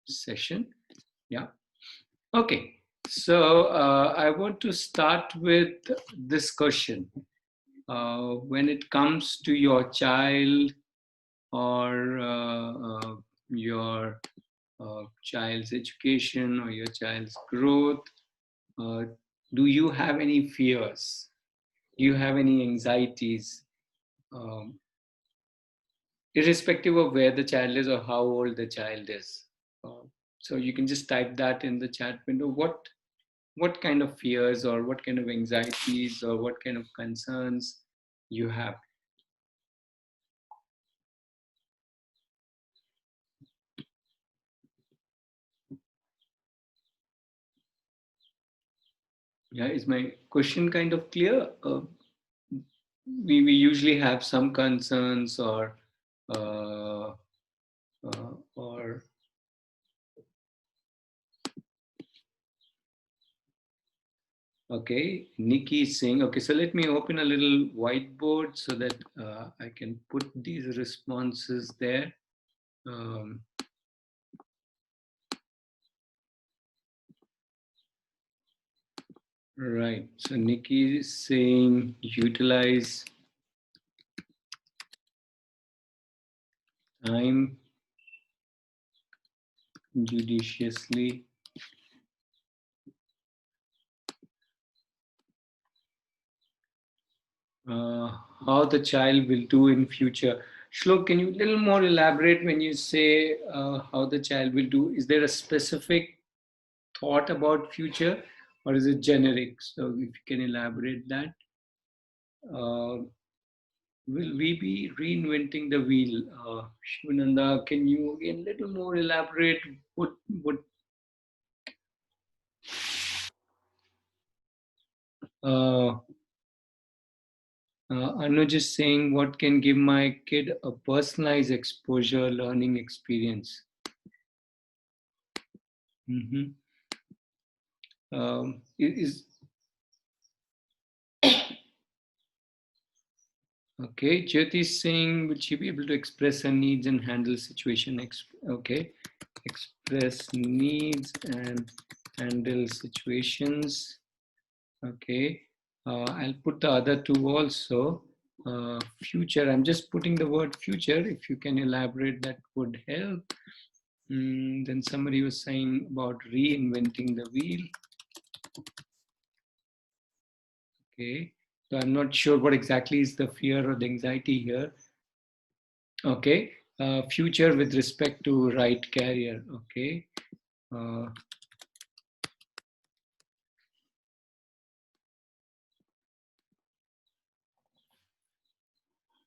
session. Yeah. Okay. So I want to start with this question. When it comes to your child or your child's education or your child's growth, do you have any fears? Do you have any anxieties? Um, Irrespective of where the child is or how old the child is. So you can just type that in the chat window. What kind of fears or what kind of anxieties or what kind of concerns you have? Yeah, is my question kind of clear? We usually have some concerns uh, or okay, Nikki is saying, okay, so let me open a little whiteboard so that I can put these responses there. Right, so Nikki is saying utilize time judiciously. How the child will do in future. Shlok, can you a little more elaborate when you say how the child will do? Is there a specific thought about future or is it generic? So if you can elaborate that. Will we be reinventing the wheel? Shivananda, can you again a little more elaborate? What uh, Anuj is saying, what can give my kid a personalized exposure learning experience? Mm-hmm. Is okay. Jyoti is saying, will she be able to express her needs and handle situation? Okay, express needs and handle situations. Okay, I'll put the other two also. Future. I'm just putting the word future. If you can elaborate, that would help. Then somebody was saying about reinventing the wheel. Okay, so I'm not sure what exactly is the fear or the anxiety here. Okay, future with respect to right career. Okay. Uh,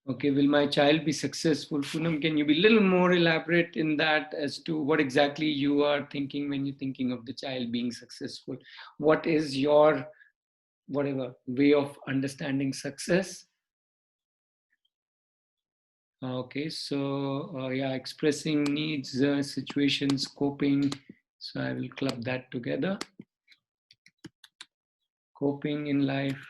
okay, will my child be successful? Poonam, can you be a little more elaborate in that as to what exactly you are thinking when you're thinking of the child being successful? What is your whatever way of understanding success? Okay, so yeah, expressing needs, situations, coping. So I will club that together. Coping in life,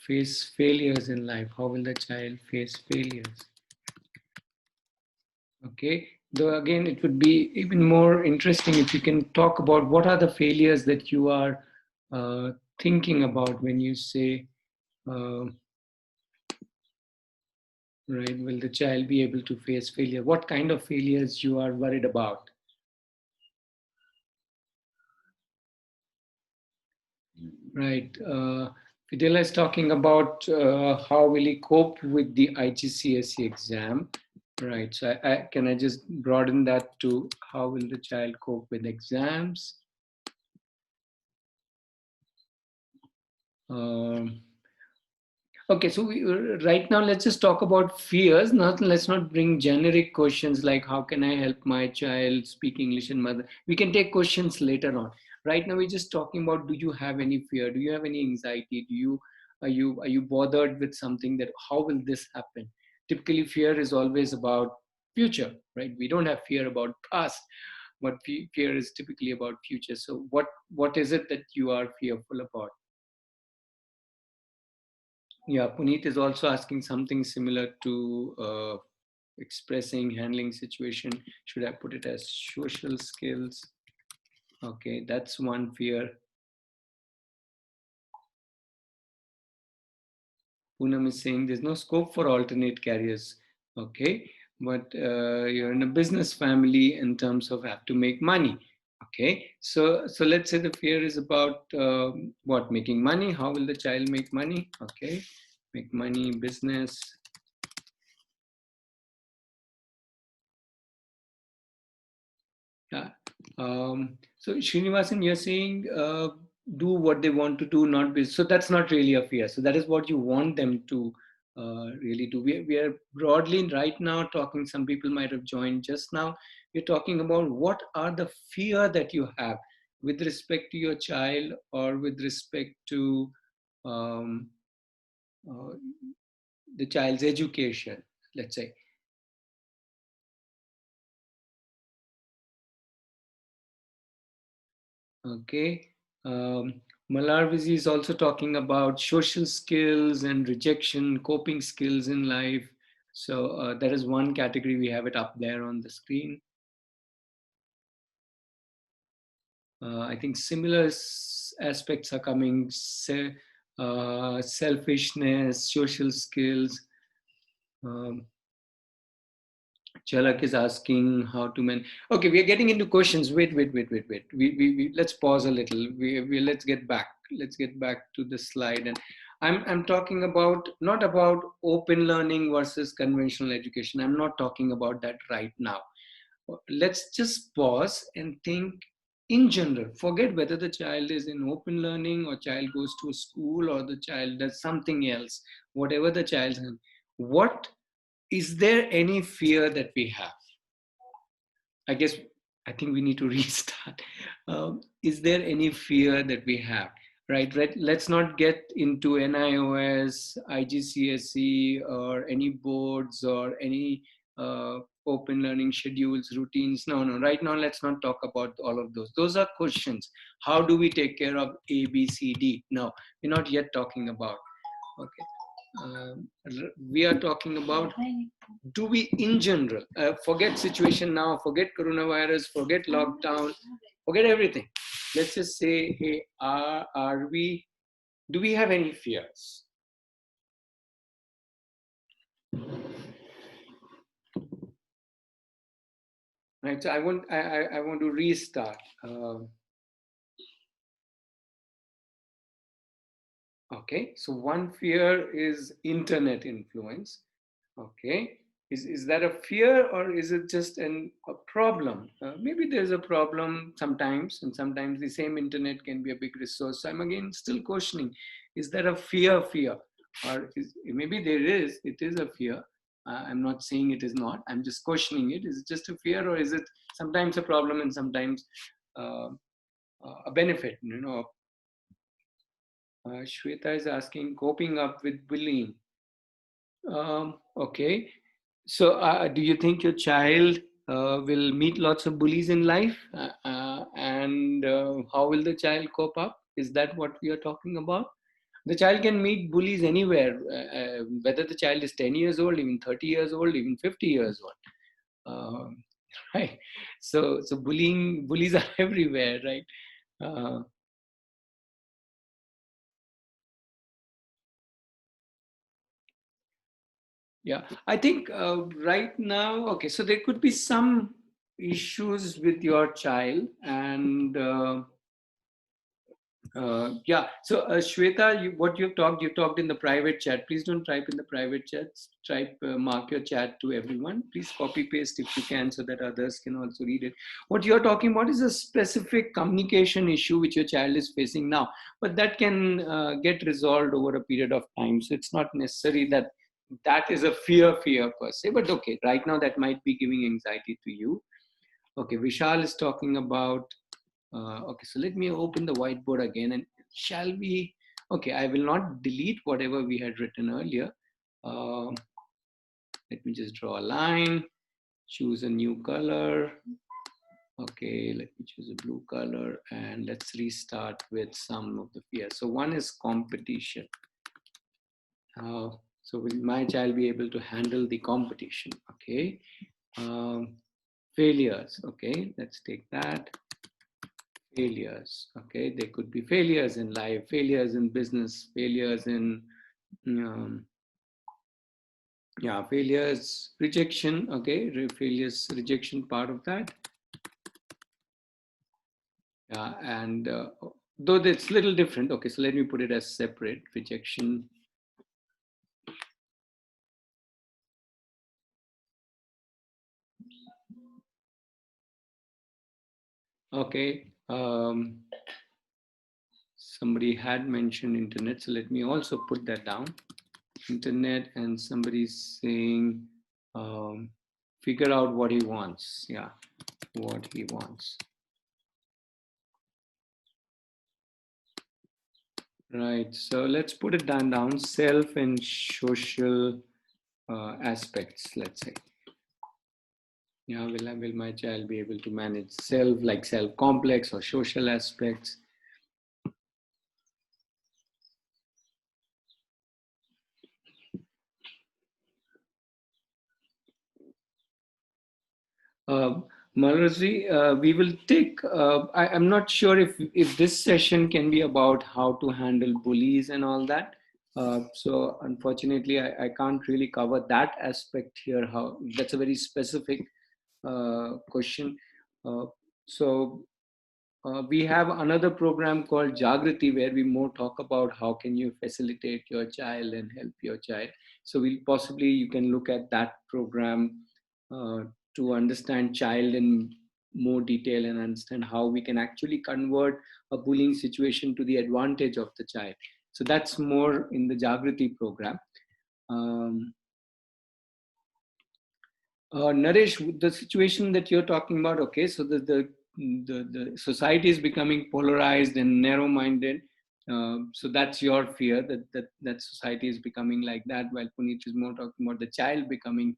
face failures in life. How will the child face failures? Okay, though again, it would be even more interesting if you can talk about what are the failures that you are thinking about when you say, uh, right, will the child be able to face failure? What kind of failures you are worried about? Right. Videla is talking about how will he cope with the IGCSE exam. Right. So can I just broaden that to how will the child cope with exams? Um, okay. So right now, let's just talk about fears. Let's not bring generic questions like how can I help my child speak English and mother. We can take questions later on. Right now, we're just talking about, do you have any fear? Do you have any anxiety? Are you bothered with something that how will this happen? Typically, fear is always about future, right? We don't have fear about past, but fear is typically about future. So what is it that you are fearful about? Yeah, Puneet is also asking something similar to expressing, handling situation. Should I put it as social skills? Okay, that's one fear. Poonam is saying there's no scope for alternate careers. Okay, but you're in a business family in terms of have to make money. Okay, so let's say the fear is about what, making money. How will the child make money? Okay, make money, business. Yeah. So Srinivasan, you're saying do what they want to do, not be. So that's not really a fear. So that is what you want them to really do. We are broadly right now talking. Some people might have joined just now. We're talking about what are the fear that you have with respect to your child or with respect to um, uh, the child's education. Let's say. Okay. Malarvizi is also talking about social skills and rejection, coping skills in life. So that is one category. We have it up there on the screen. I think similar aspects are coming. Selfishness, social skills. Um, Chalak is asking how to man. Okay, we are getting into questions. Wait. We let's pause a little. We let's get back. Let's get back to the slide. And I'm talking about not about open learning versus conventional education. I'm not talking about that right now. Let's just pause and think in general. Forget whether the child is in open learning or child goes to a school or the child does something else. Whatever the child has, what is there any fear that we have? I guess I think we need to restart. Is there any fear that we have? Right. Let's not get into NIOS, IGCSE, or any boards or any open learning schedules, routines. No. Right now, let's not talk about all of those. Those are questions. How do we take care of A, B, C, D? No, we're not yet talking about. Okay. We are talking about, do we in general forget situation now, forget coronavirus, forget lockdown, forget everything. Let's just say, hey, are we, do we have any fears? Right, so I want to restart. Okay, so one fear is internet influence. Okay, is that a fear or is it just a problem? Maybe there's a problem sometimes, and sometimes the same internet can be a big resource. So I'm again still questioning: is that a fear, or maybe there is? It is a fear. I'm not saying it is not. I'm just questioning it. Is it just a fear, or is it sometimes a problem and sometimes uh, a benefit? Shweta is asking, coping up with bullying. Okay. So, do you think your child will meet lots of bullies in life? And how will the child cope up? Is that what we are talking about? The child can meet bullies anywhere, whether the child is 10 years old, even 30 years old, even 50 years old. Um, right. So bullies are everywhere, right? Uh, Yeah, I think right now, okay, so there could be some issues with your child, and yeah. So Shweta, what you've talked in the private chat. Please don't type in the private chats. Type, mark your chat to everyone. Please copy paste if you can, so that others can also read it. What you're talking about is a specific communication issue which your child is facing now, but that can get resolved over a period of time. So it's not necessary that that is a fear per se. But okay, right now that might be giving anxiety to you. Okay, Vishal is talking about, okay, so let me open the whiteboard again, and shall we, okay, I will not delete whatever we had written earlier. Um, let me just draw a line, choose a new color. Okay, let me choose a blue color, and let's restart with some of the fears. So one is competition. So will my child be able to handle the competition? Okay. Failures. Okay, let's take that. Failures. Okay, there could be failures in life, failures in business, failures in um, yeah, failures, rejection. Okay, failures, rejection, part of that. Yeah, and though it's a little different. Okay, so let me put it as separate. Rejection. Okay. Somebody had mentioned internet, so let me also put that down. Internet, and somebody's saying figure out what he wants. Yeah, what he wants. Right, so let's put it down, self and social aspects, let's say. Yeah, will my child be able to manage self, like self complex or social aspects? Uh, Malrasi, we will take, I'm not sure if this session can be about how to handle bullies and all that. So unfortunately, I can't really cover that aspect here. How that's a very specific question. Uh, so we have another program called Jagriti where we more talk about how can you facilitate your child and help your child. So we'll possibly, you can look at that program uh, to understand child in more detail and understand how we can actually convert a bullying situation to the advantage of the child. So that's more in the Jagriti program. Um, Naresh, the situation that you're talking about, okay, so the society is becoming polarized and narrow-minded. So that's your fear that society is becoming like that, while Puneet is more talking about the child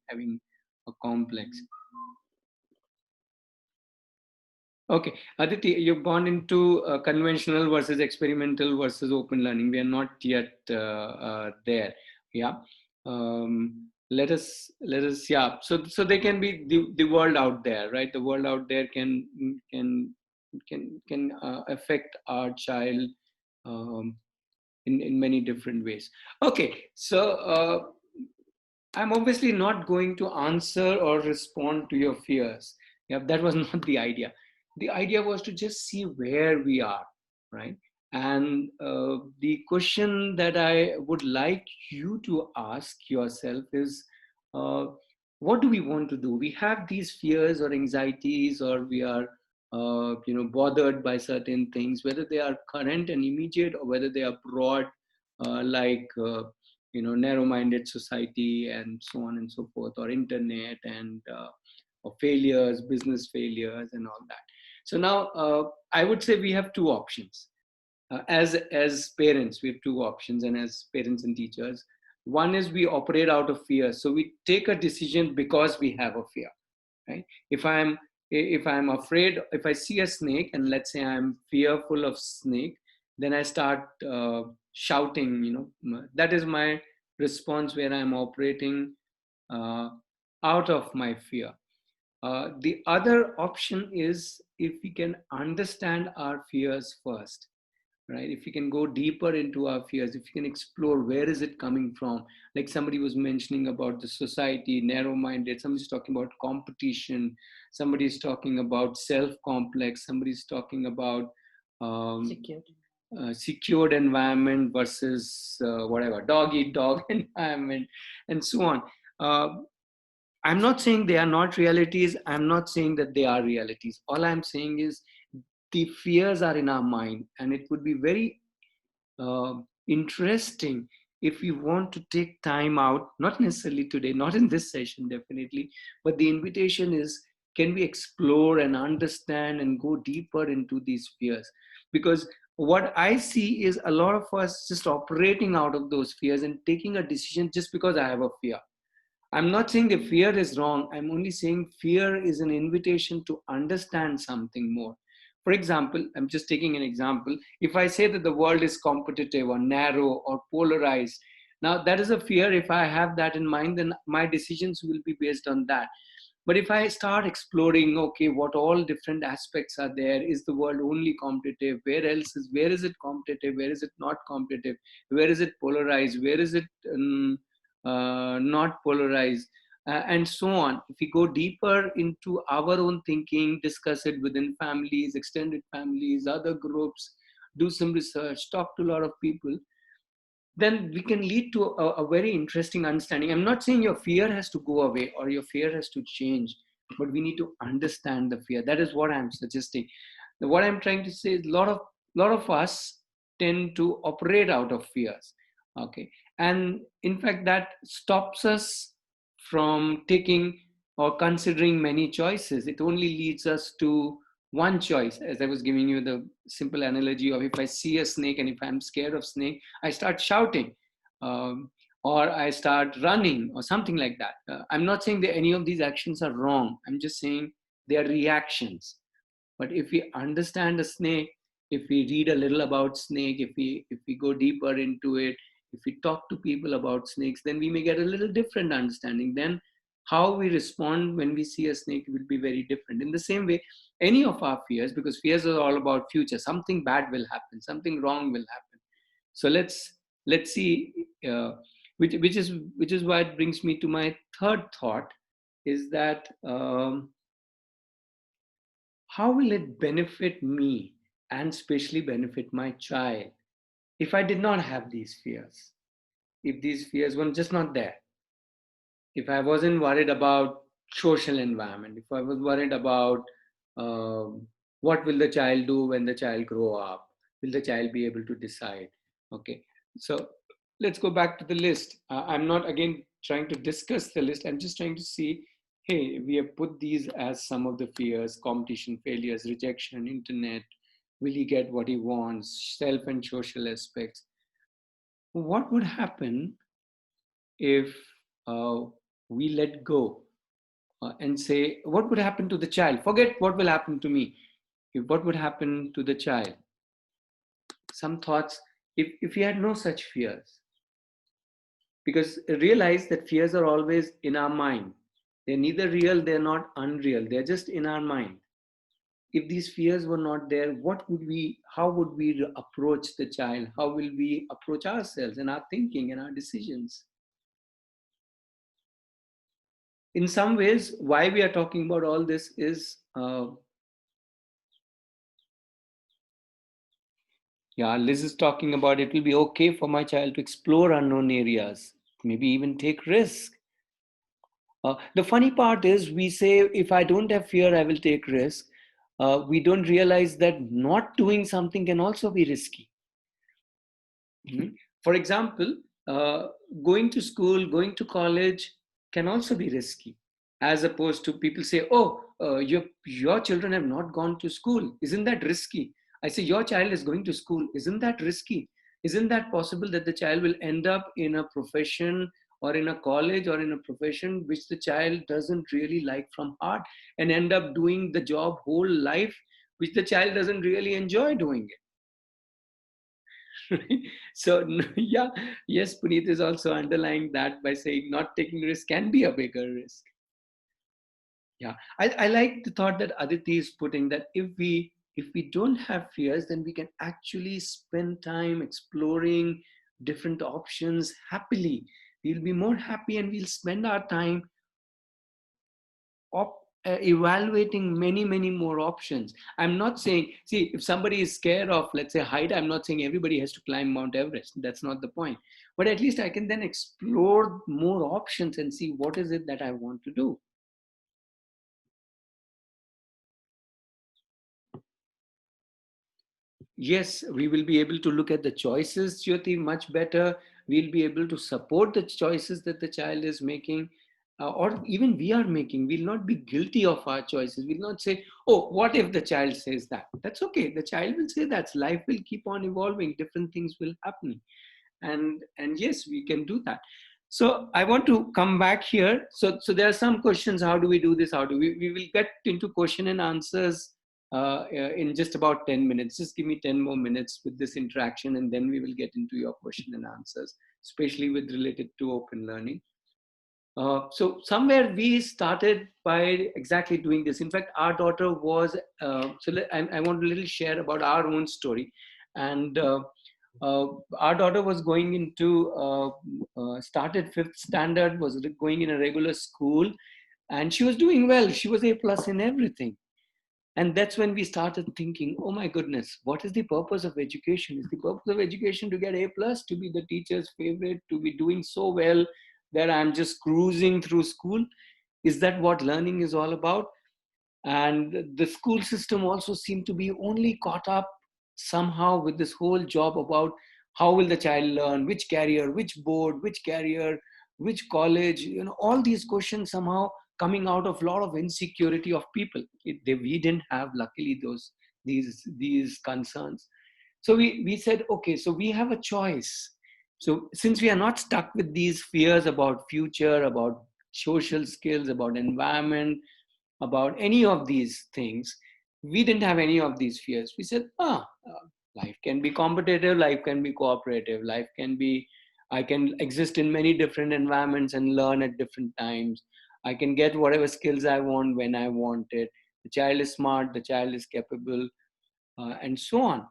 having a complex. Okay, Aditi, you've gone into conventional versus experimental versus open learning. We are not yet there. Yeah. Let us. Yeah. So they can be the world out there, right? The world out there can affect our child um, in many different ways. Okay. So I'm obviously not going to answer or respond to your fears. Yeah, that was not the idea. The idea was to just see where we are, right? And the question that I would like you to ask yourself is, uh, what do we want to do? We have these fears or anxieties, or we are, bothered by certain things, whether they are current and immediate or whether they are broad, like narrow-minded society and so on and so forth, or internet and or failures, business failures and all that. So now I would say we have two options. As parents, we have two options, and as parents and teachers, one is we operate out of fear, so we take a decision because we have a fear, right? If I'm afraid, if I see a snake and let's say I'm fearful of snake, then I start shouting, that is my response, where I'm operating uh, out of my fear. The other option is if we can understand our fears first, right? If we can go deeper into our fears, if you can explore where is it coming from, like somebody was mentioning about the society, narrow-minded, somebody's talking about competition, somebody's talking about self-complex, somebody's talking about secured environment versus whatever, dog eat dog environment, and so on. I'm not saying they are not realities. I'm not saying that they are realities. All I'm saying is the fears are in our mind, and it would be very uh, interesting if we want to take time out, not necessarily today, not in this session, definitely, but the invitation is, can we explore and understand and go deeper into these fears? Because what I see is a lot of us just operating out of those fears and taking a decision just because I have a fear. I'm not saying the fear is wrong. I'm only saying fear is an invitation to understand something more. For example, I'm just taking an example. If I say that the world is competitive or narrow or polarized, Now, that is a fear. If I have that in mind, then my decisions will be based on that. But if I start exploring, okay, what all different aspects are there? Is the world only competitive? Where is it competitive? Where is it not competitive? Where is it polarized? Where is it not polarized? And so on. If we go deeper into our own thinking, discuss it within families, extended families, other groups, do some research, talk to a lot of people, then we can lead to a very interesting understanding. I'm not saying your fear has to go away or your fear has to change, but we need to understand the fear. That is what I'm suggesting. What I'm trying to say is a lot of us tend to operate out of fears. Okay. And in fact, that stops us from taking or considering many choices. It only leads us to one choice. As I was giving you the simple analogy of, if I see a snake and if I'm scared of snake, I start shouting, or I start running or something like that. I'm not saying that any of these actions are wrong. I'm just saying they are reactions. But if we understand a snake, if we read a little about snake, if we go deeper into it, if we talk to people about snakes, then we may get a little different understanding. Then how we respond when we see a snake will be very different. In the same way, any of our fears, because fears are all about future, something bad will happen, something wrong will happen. So let's see, which is why it brings me to my third thought, is that how will it benefit me and especially benefit my child if I did not have these fears? If these fears were just not there, if I wasn't worried about social environment, if I was worried about what will the child do when the child grow up, will the child be able to decide? Okay, so let's go back to the list. I'm not again trying to discuss the list. I'm just trying to see. Hey, we have put these as some of the fears: competition, failures, rejection, internet. Will he get what he wants? Self and social aspects. What would happen if uh, we let go and say, what would happen to the child? Forget what will happen to me. What would happen to the child? Some thoughts, if we had no such fears, because realize that fears are always in our mind. They're neither real, they're not unreal, they're just in our mind. If these fears were not there, how would we approach the child? How will we approach ourselves and our thinking and our decisions? In some ways, why we are talking about all this is, yeah, Liz is talking about, it will be okay for my child to explore unknown areas, maybe even take risk. The funny part is, we say, if I don't have fear, I will take risk. We don't realize that not doing something can also be risky. Mhm. For example, going to school, going to college can also be risky, as opposed to people say, oh, your children have not gone to school. Isn't that risky? I say, your child is going to school. Isn't that risky? Isn't that possible that the child will end up in a profession or in a college or in a profession which the child doesn't really like from heart, and end up doing the job whole life, which the child doesn't really enjoy doing it? So yeah, yes, Puneet is also underlying that by saying not taking risk can be a bigger risk. Yeah, I like the thought that Aditi is putting, that if we don't have fears, then we can actually spend time exploring different options happily. We'll be more happy and we'll spend our time evaluating many more options. I'm not saying, see, if somebody is scared of, let's say, height, I'm not saying everybody has to climb Mount Everest. That's not the point. But at least I can then explore more options and see what is it that I want to do. Yes, we will be able to look at the choices, Jyoti, much better. We'll be able to support the choices that the child is making, or even we are making. We'll not be guilty of our choices. We'll not say, oh, what if the child says that? That's okay. The child will say that. Life will keep on evolving. Different things will happen. And yes, we can do that. So I want to come back here. So there are some questions. How do we do this? How do we will get into question and answers in just about 10 minutes. Just give me 10 more minutes with this interaction, and then we will get into your question and answers. especially with related to open learning. So somewhere we started by exactly doing this. In fact, our daughter was, I want to little share about our own story. And uh, our daughter was going into, started fifth standard, was going in a regular school, and she was doing well. She was A plus in everything. And that's when we started thinking, oh my goodness, what is the purpose of education? Is the purpose of education to get A plus, to be the teacher's favorite, to be doing so well that I'm just cruising through school? Is that what learning is all about? And the school system also seemed to be only caught up somehow with this whole job about how will the child learn, which career, which board, which career, which college, all these questions somehow coming out of a lot of insecurity of people. We didn't have, luckily, these concerns. So we said, okay, so we have a choice. So since we are not stuck with these fears about future, about social skills, about environment, about any of these things, we didn't have any of these fears. We said, life can be competitive, life can be cooperative, life can be, I can exist in many different environments and learn at different times. I can get whatever skills I want when I want it. The child is smart, the child is capable, and so on.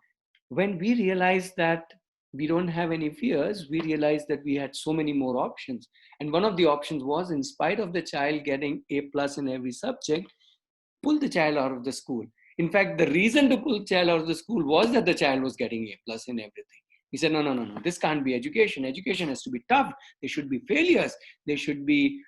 When we realized that we don't have any fears, we realized that we had so many more options. And one of the options was, in spite of the child getting A plus in every subject, pull the child out of the school. In fact, the reason to pull the child out of the school was that the child was getting A plus in everything. He said, no, no, no, no, this can't be education. Education has to be tough. There should be failures. There should be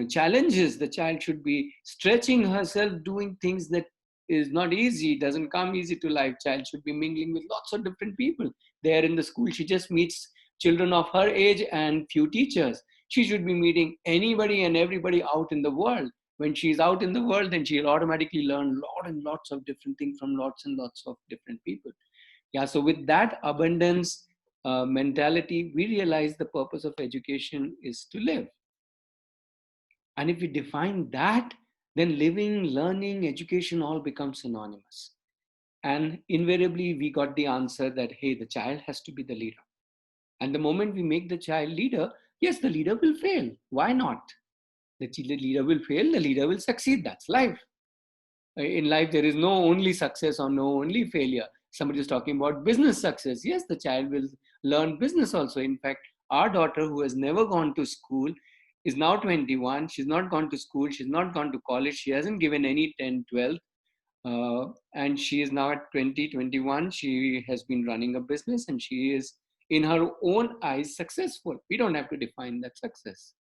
challenges. The child should be stretching herself, doing things that is not easy, doesn't come easy to life. Child should be mingling with lots of different people. There in the school, she just meets children of her age and few teachers. She should be meeting anybody and everybody out in the world. When she's out in the world, then she'll automatically learn lot and lots of different things from lots and lots of different people. Yeah, so with that abundance mentality, we realize the purpose of education is to live. And if we define that, then living, learning, education all becomes synonymous. And invariably, we got the answer that, hey, the child has to be the leader. And the moment we make the child leader, yes, the leader will fail. Why not? The leader will fail, the leader will succeed. That's life. In life, there is no only success or no only failure. Somebody is talking about business success. Yes, the child will learn business also. In fact, our daughter, who has never gone to school, is now 21. She's not gone to school. She's not gone to college. She hasn't given any 10, 12. And she is now at 20, 21. She has been running a business and she is, in her own eyes, successful. We don't have to define that success,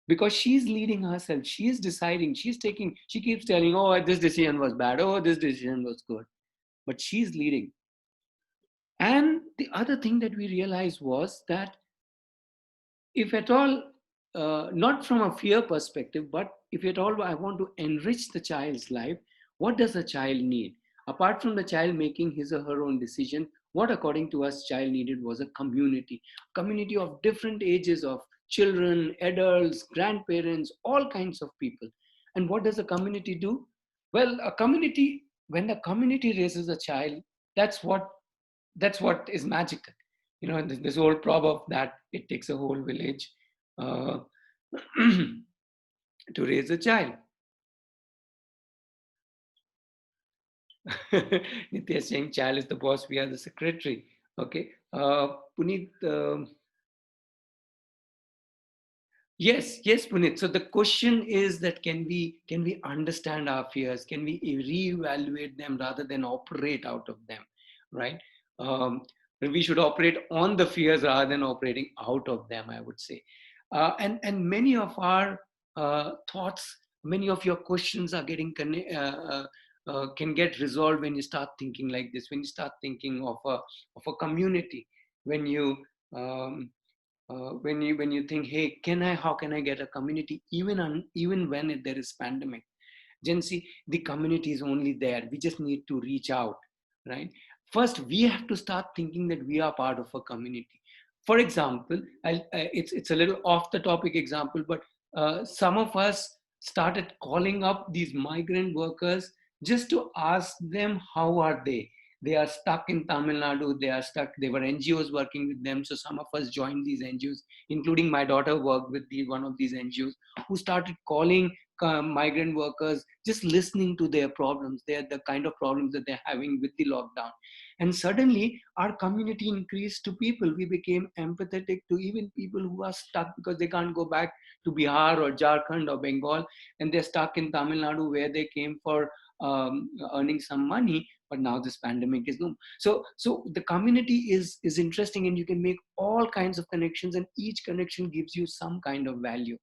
because she's leading herself. She is deciding. She keeps telling, oh, this decision was bad. Oh, this decision was good. But she's leading. And the other thing that we realized was that, if at all, not from a fear perspective, but if at all I want to enrich the child's life, what does the child need? Apart from the child making his or her own decision, what according to us child needed was a community of different ages of children, adults, grandparents, all kinds of people. And what does a community do? Well, a community, when the community raises a child, that's what that's what is magical. This old proverb that it takes a whole village uh, to raise a child. Nitya is saying child is the boss, we are the secretary. Okay. Puneet, yes, Puneet. So the question is that, can we understand our fears? Can we reevaluate them rather than operate out of them, right? Um, we should operate on the fears rather than operating out of them, I would say. And many of our thoughts, many of your questions are can get resolved when you start thinking like this. When you start thinking of a community, when you um, when you think, hey, how can I get a community, even when there is pandemic? Gen Z, the community is only there. We just need to reach out, right? First, we have to start thinking that we are part of a community. For example, it's a little off the topic example, but some of us started calling up these migrant workers just to ask them how are they. They are stuck in Tamil Nadu. They are stuck. They were NGOs working with them. So some of us joined these NGOs, including my daughter worked with one of these NGOs, who started calling migrant workers, just listening to their problems. They're the kind of problems that they're having with the lockdown. And suddenly our community increased to people. We became empathetic to even people who are stuck because they can't go back to Bihar or Jharkhand or Bengal, and they're stuck in Tamil Nadu where they came for earning some money. But now this pandemic is no. So the community is interesting, and you can make all kinds of connections, and each connection gives you some kind of value.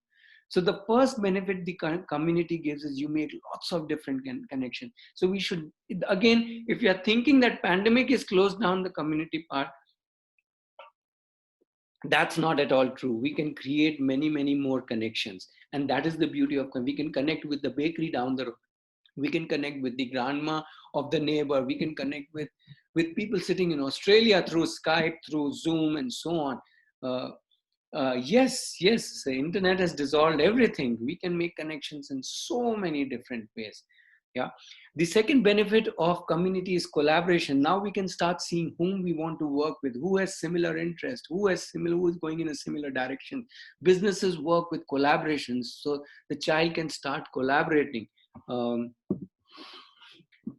So the first benefit the community gives is you make lots of different connections. So we should, again, if you are thinking that pandemic is closed down the community part, that's not at all true. We can create many more connections, and that is the beauty of we can connect with the bakery down the road. We can connect with the grandma of the neighbor. We can connect with people sitting in Australia through Skype, through Zoom, and so on. Yes, the internet has dissolved everything. We can make connections in so many different ways. Yeah. The second benefit of community is collaboration. Now we can start seeing whom we want to work with, who has similar interest, who is going in a similar direction. Businesses work with collaborations, so the child can start collaborating. Um,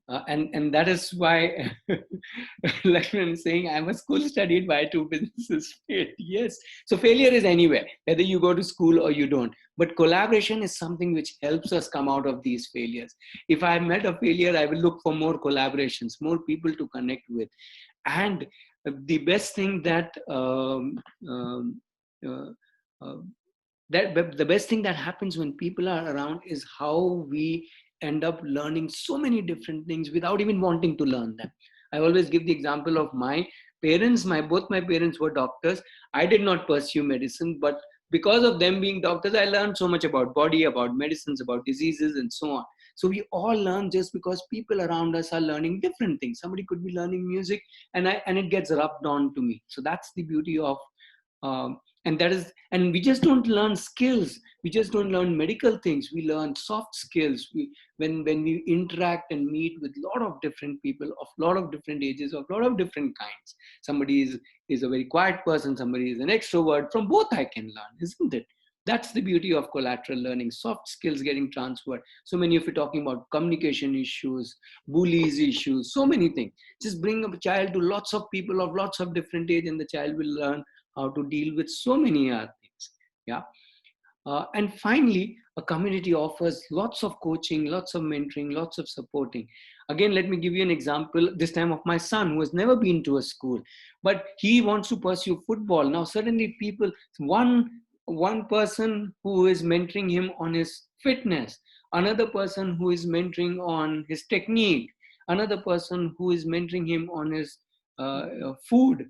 and that is why, like I'm saying, I'm a school studied by two businesses failed. Yes. So failure is anywhere, whether you go to school or you don't. But collaboration is something which helps us come out of these failures. If I met a failure, I will look for more collaborations, more people to connect with. And the best thing that uh, uh, the best thing that happens when people are around is how we end up learning so many different things without even wanting to learn them. I always give the example of my parents. Both my parents were doctors. I did not pursue medicine, but because of them being doctors, I learned so much about body, about medicines, about diseases, and so on. So we all learn just because people around us are learning different things. Somebody could be learning music, and it gets rubbed on to me. So that's the beauty of and that is, and we just don't learn skills. We just don't learn medical things. We learn soft skills. When we interact and meet with a lot of different people of a lot of different ages, of a lot of different kinds. Somebody is a very quiet person, somebody is an extrovert. From both I can learn, isn't it? That's the beauty of collateral learning, soft skills getting transferred. So many of you talking about communication issues, bullies issues, so many things. Just bring a child to lots of people of lots of different age, and the child will learn how to deal with so many other things. Yeah. And finally, a community offers lots of coaching, lots of mentoring, lots of supporting. Again, let me give you an example, this time of my son who has never been to a school, but he wants to pursue football. Now, suddenly one person who is mentoring him on his fitness, another person who is mentoring on his technique, another person who is mentoring him on his food,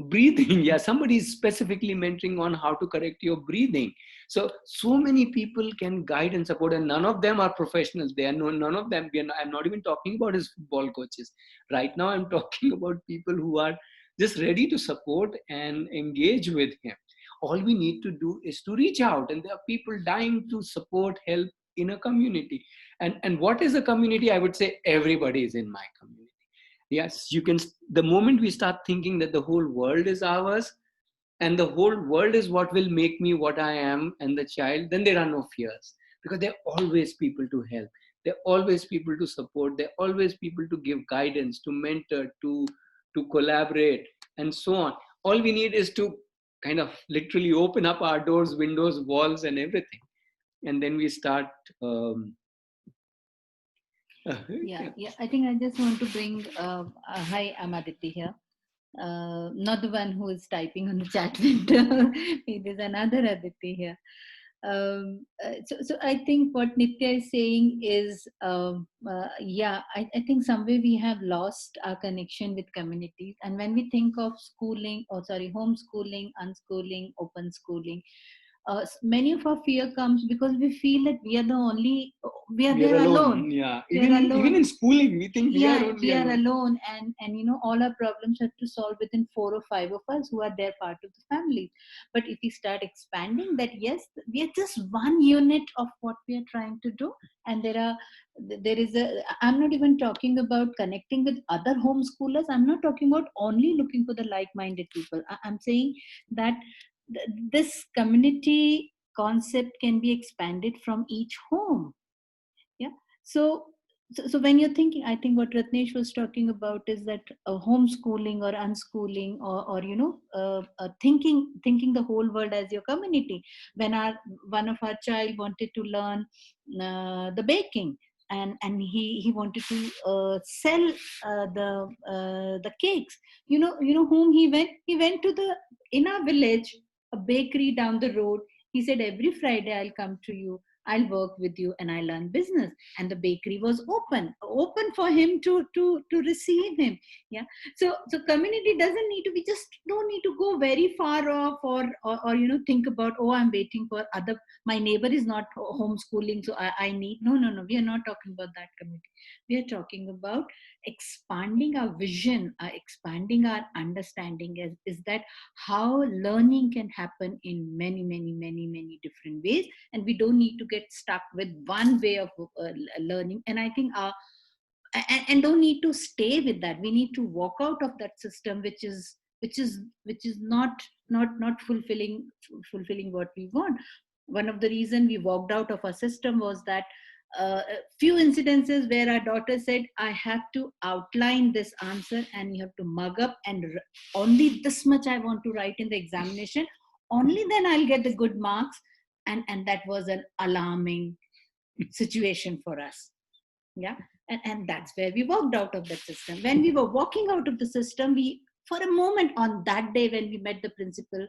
breathing. Yeah, somebody is specifically mentoring on how to correct your breathing. So many people can guide and support, and none of them are professionals. They are none of them. I'm not even talking about his football coaches right now. I'm talking about people who are just ready to support and engage with him. All we need to do is to reach out, and there are people dying to support, help in a community. And what is a community? I would say everybody is in my community. Yes, you can. The moment we start thinking that the whole world is ours, and the whole world is what will make me what I am and the child, then there are no fears, because there are always people to help. There are always people to support. There are always people to give guidance, to mentor, to collaborate, and so on. All we need is to kind of literally open up our doors, windows, walls, and everything, and then we start. Yeah. I think I just want to bring. Hi, I'm Aditi here. Not the one who is typing on the chat window. It is another Aditi here. So I think what Nitya is saying is, I think somewhere we have lost our connection with communities. And when we think of schooling, homeschooling, unschooling, open schooling, Many of our fear comes because we feel that we are the only, we are there alone. Yeah, we are alone. Even in schooling, we think we are only we are alone, and all our problems have to solve within 4 or 5 of us who are there part of the family. But if we start expanding that, yes, we are just one unit of what we are trying to do, and there is a, I'm not even talking about connecting with other homeschoolers. I'm not talking about only looking for the like-minded people. I'm saying that this community concept can be expanded from each home. Yeah. So when you're thinking, I think what Ratnesh was talking about is that homeschooling or unschooling, or thinking the whole world as your community. When one of our child wanted to learn the baking, and he wanted to sell the cakes. You know whom he went to, the in our village, a bakery down the road. He said, every Friday I'll come to you, I'll work with you, and I learn business. And the bakery was open for him to receive him. Yeah. So community doesn't need to, we just don't need to go very far off, or think about, oh, I'm waiting for other, my neighbor is not homeschooling, so I need, no, we are not talking about that community. We are talking about expanding our vision, expanding our understanding, is that how learning can happen in many, many, many, many different ways, and we don't need to get stuck with one way of learning. And I think and don't need to stay with that. We need to walk out of that system, which is not fulfilling what we want. One of the reason we walked out of our system was that a few incidences where our daughter said, I have to outline this answer, and you have to mug up, and only this much I want to write in the examination, only then I'll get the good marks. And that was an alarming situation for us. Yeah. And that's where we walked out of that system. When we were walking out of the system, we, for a moment, on that day when we met the principal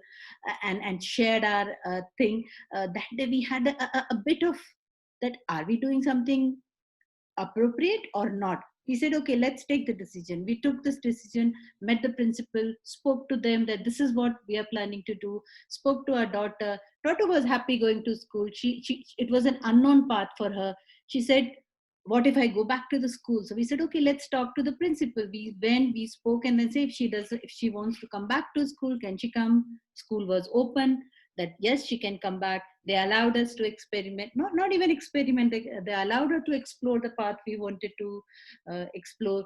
and shared our thing, that day we had a bit of that, are we doing something appropriate or not? He said, okay, let's take the decision. We took this decision, met the principal, spoke to them that this is what we are planning to do, spoke to our daughter. Daughter was happy going to school. She it was an unknown path for her. She said, what if I go back to the school? So we said, okay, let's talk to the principal. We went, we spoke, and then say, if she wants to come back to school, can she come? School was open, that yes, she can come back. They allowed us to experiment, not even experiment, they allowed her to explore the path we wanted to explore.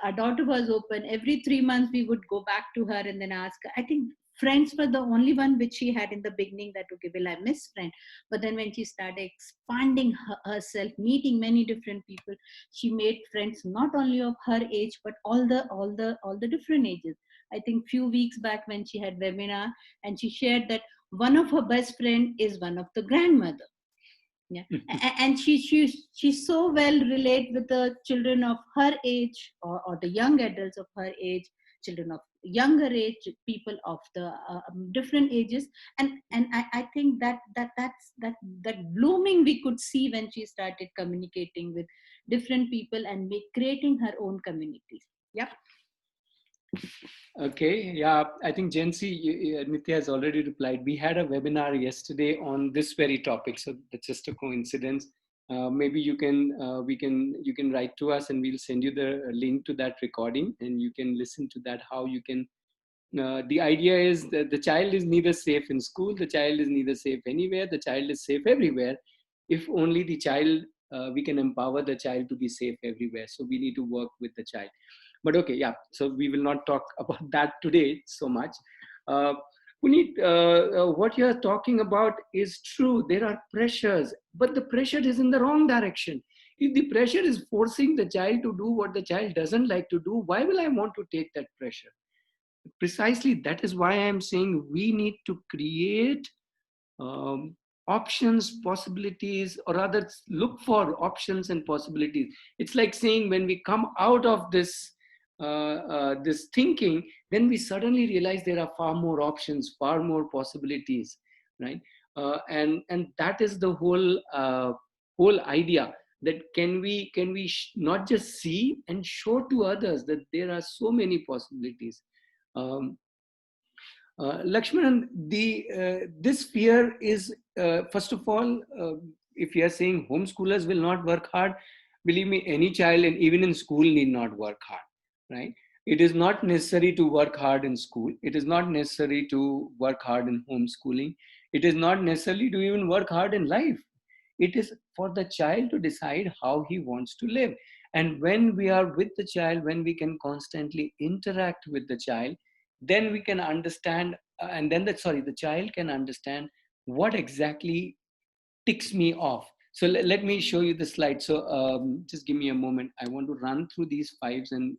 Our daughter was open. Every 3 months we would go back to her and then ask her. I think friends were the only one which she had in the beginning, that, okay, will I miss friend? But then when she started expanding herself, meeting many different people, she made friends not only of her age, but all the different ages. I think few weeks back when she had webinar, and she shared that one of her best friend is one of the grandmother. Yeah. And she so well relate with the children of her age, or the young adults of her age, children of younger age, people of the different ages. And I think that blooming we could see when she started communicating with different people and creating her own communities. Yeah. Okay, yeah, I think Jency, Nitya has already replied. We had a webinar yesterday on this very topic, so that's just a coincidence. Maybe you can write to us, and we'll send you the link to that recording, and you can listen to that. How you can. The idea is that the child is neither safe in school, the child is neither safe anywhere, the child is safe everywhere. If only the child, we can empower the child to be safe everywhere. So we need to work with the child. But okay, yeah, so we will not talk about that today so much. Puneet, what you're talking about is true. There are pressures, but the pressure is in the wrong direction. If the pressure is forcing the child to do what the child doesn't like to do, why will I want to take that pressure? Precisely that is why I am saying we need to create options, possibilities, or rather look for options and possibilities. It's like saying when we come out of this thinking, then we suddenly realize there are far more options, far more possibilities, right? And that is the whole idea, that can we not just see and show to others that there are so many possibilities. um, Lakshman, this fear is, first of all, if you are saying homeschoolers will not work hard, believe me, any child, and even in school, need not work hard, right? It is not necessary to work hard in school. It is not necessary to work hard in homeschooling. It is not necessarily to even work hard in life. It is for the child to decide how he wants to live. And when we are with the child, when we can constantly interact with the child, then we can understand, and then the child can understand what exactly ticks me off. So let me show you the slide. So just give me a moment. I want to run through these fives. And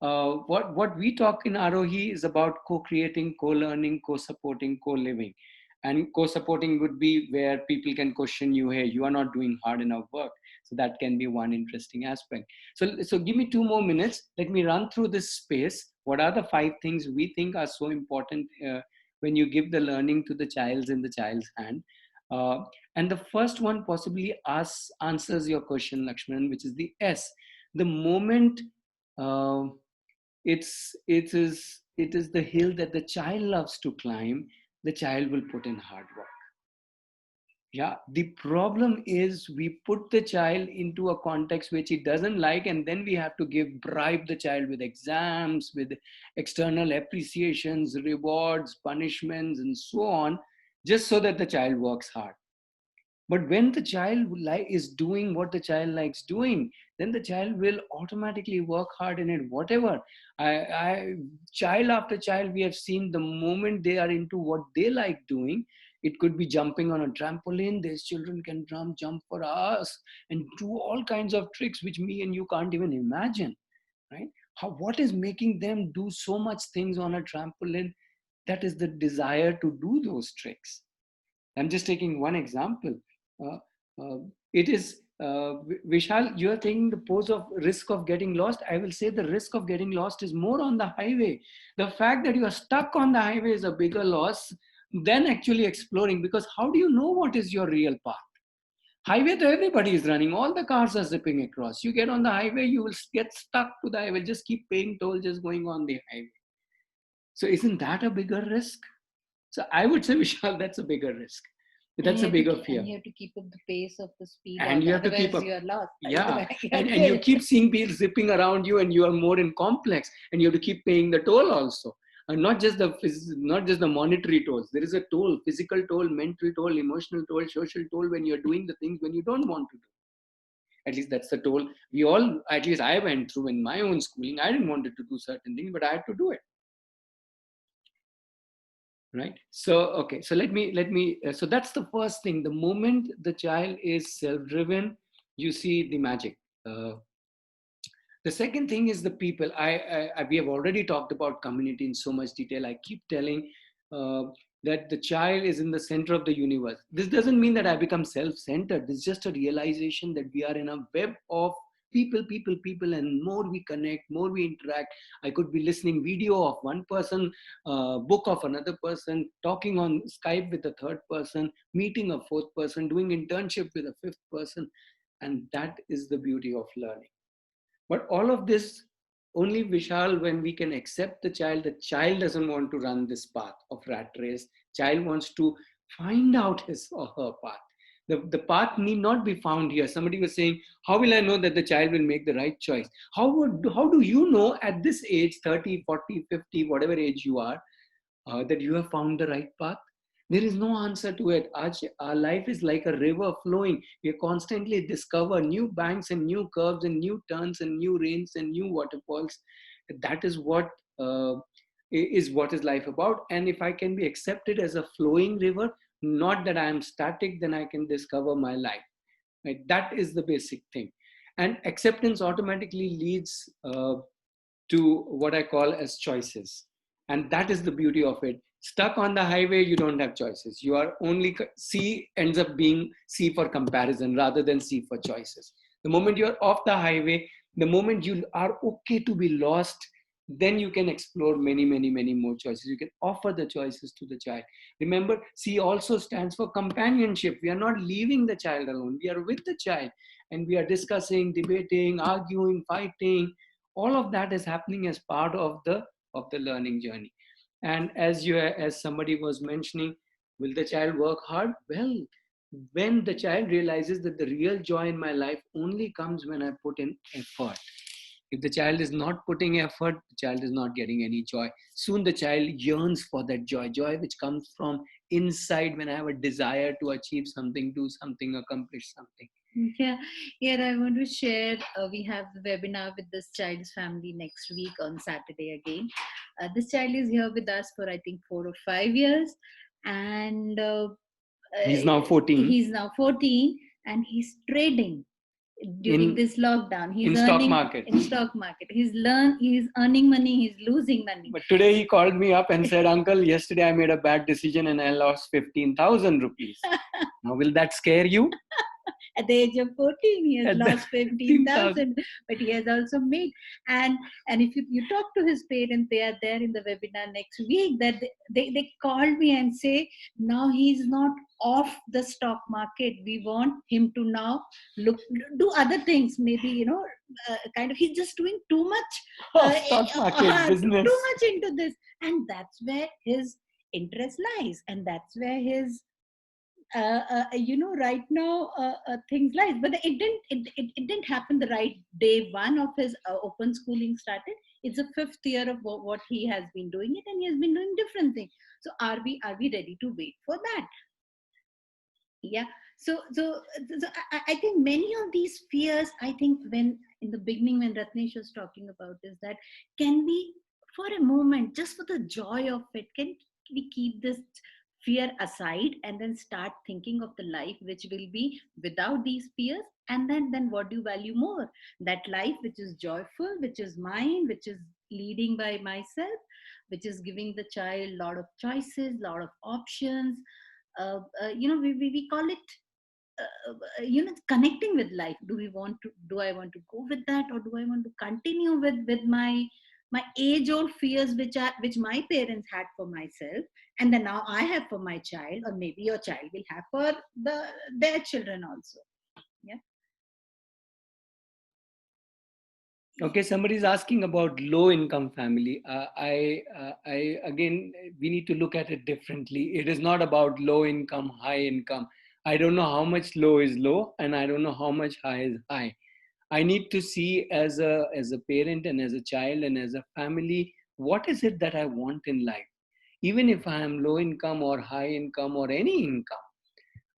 what we talk in Arohi is about co-creating, co-learning, co-supporting, co-living. And co-supporting would be where people can question you, hey, you are not doing hard enough work. So that can be one interesting aspect. So give me 2 more minutes. Let me run through this space. What are the 5 things we think are so important when you give the learning to the child's in the child's hand? Uh, and the first one possibly answers your question, Lakshman, which is the S. The moment uh, it is the hill that the child loves to climb, the child will put in hard work. Yeah, the problem is we put the child into a context which he doesn't like, and then we have to bribe the child with exams, with external appreciations, rewards, punishments, and so on, just so that the child works hard. But when the child is doing what the child likes doing, then the child will automatically work hard in it. Whatever, child after child, we have seen the moment they are into what they like doing. It could be jumping on a trampoline. These children can jump for hours and do all kinds of tricks which me and you can't even imagine, right? What is making them do so much things on a trampoline? That is the desire to do those tricks. I'm just taking one example. Uh, uh, it is, Vishal, you're taking the pose of risk of getting lost. I will say the risk of getting lost is more on the highway. The fact that you are stuck on the highway is a bigger loss than actually exploring, because how do you know what is your real path? Highway, to everybody is running. All the cars are zipping across. You get on the highway, you will get stuck to the highway. Just keep paying toll, just going on the highway. So isn't that a bigger risk? So I would say, Vishal, that's a bigger risk. That's a bigger fear. And you have to keep up the pace of the speed. And you have to keep up. You are lost. Yeah. And you keep seeing people zipping around you, and you are more in complex, and you have to keep paying the toll also. And not just the monetary tolls. There is a toll, physical toll, mental toll, emotional toll, social toll when you're doing the things when you don't want to do. At least that's the toll we all, at least I went through in my own schooling. I didn't want to do certain things, but I had to do it. Right. So okay, so let me so that's the first thing. The moment the child is self-driven, you see the magic. The second thing is the people. We have already talked about community in so much detail. I keep telling uh, that the child is in the center of the universe. This doesn't mean that I become self-centered. This is just a realization that we are in a web of people, and more we connect, more we interact. I could be listening video of one person, book of another person, talking on Skype with a third person, meeting a fourth person, doing internship with a fifth person, and that is the beauty of learning. But all of this only, Vishal, when we can accept the child. The child doesn't want to run this path of rat race. Child wants to find out his or her path. The path need not be found here. Somebody was saying, how will I know that the child will make the right choice? How do you know at this age, 30, 40, 50, whatever age you are, that you have found the right path? There is no answer to it. Our life is like a river flowing. We constantly discover new banks and new curves and new turns and new rains and new waterfalls. That is uh, what is life about. And if I can be accepted as a flowing river, not that I am static, then I can discover my life. Right? That is the basic thing. And acceptance automatically leads to what I call as choices. And that is the beauty of it. Stuck on the highway, you don't have choices. You are only, C ends up being C for comparison rather than C for choices. The moment you're off the highway, the moment you are okay to be lost, then you can explore many, many, many more choices. You can offer the choices to the child. Remember, C also stands for companionship. We are not leaving the child alone. We are with the child, and we are discussing, debating, arguing, fighting. All of that is happening as part of the learning journey. And as somebody was mentioning, will the child work hard? Well, when the child realizes that the real joy in my life only comes when I put in effort. If the child is not putting effort, the child is not getting any joy. Soon the child yearns for that joy which comes from inside when I have a desire to achieve something, do something, accomplish something. Yeah, here I want to share. We have the webinar with this child's family next week on Saturday again. This child is here with us for I think 4 or 5 years, and he's now 14. He's now 14, and he's trading during this lockdown. He's in earning stock market. In stock market. He's earning money. He's losing money. But today he called me up and said, "Uncle, yesterday I made a bad decision and I lost 15,000 rupees." Now, will that scare you? At the age of 14, he has lost 15,000, but he has also made. And if you talk to his parents, they are there in the webinar next week, that they called me and say, now he's not off the stock market. We want him to now do other things. Maybe, kind of, he's just doing too much stock market business. Too much into this. And that's where his interest lies. And that's where his right now things like, but it didn't happen the right day one of his open schooling started. It's the 5th year of what he has been doing it, and he has been doing different things. So are we ready to wait for that? Yeah. So I think many of these fears, I think when in the beginning when Ratnesh was talking about is that, can we for a moment, just for the joy of it, can we keep this fear aside and then start thinking of the life which will be without these fears? And then what do you value more? That life which is joyful, which is mine, which is leading by myself, which is giving the child a lot of choices, lot of options. We call it connecting with life. Do I want to go with that, or do I want to continue with my age old fears which my parents had for myself, and then now I have for my child, or maybe your child will have for their children also. Yeah. Okay, somebody is asking about low income family. I again, we need to look at it differently. It is not about low income, high income. I don't know how much low is low, and I don't know how much high is high. I need to see as a parent and as a child and as a family, what is it that I want in life? Even if I am low income or high income or any income,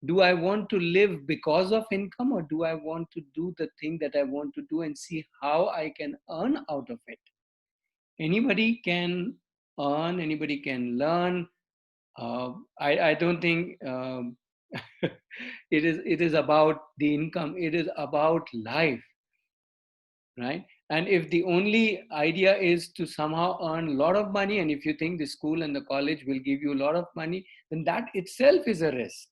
do I want to live because of income, or do I want to do the thing that I want to do and see how I can earn out of it? Anybody can earn, anybody can learn. I don't think it is about the income. It is about life, right? And if the only idea is to somehow earn a lot of money, and if you think the school and the college will give you a lot of money, then that itself is a risk.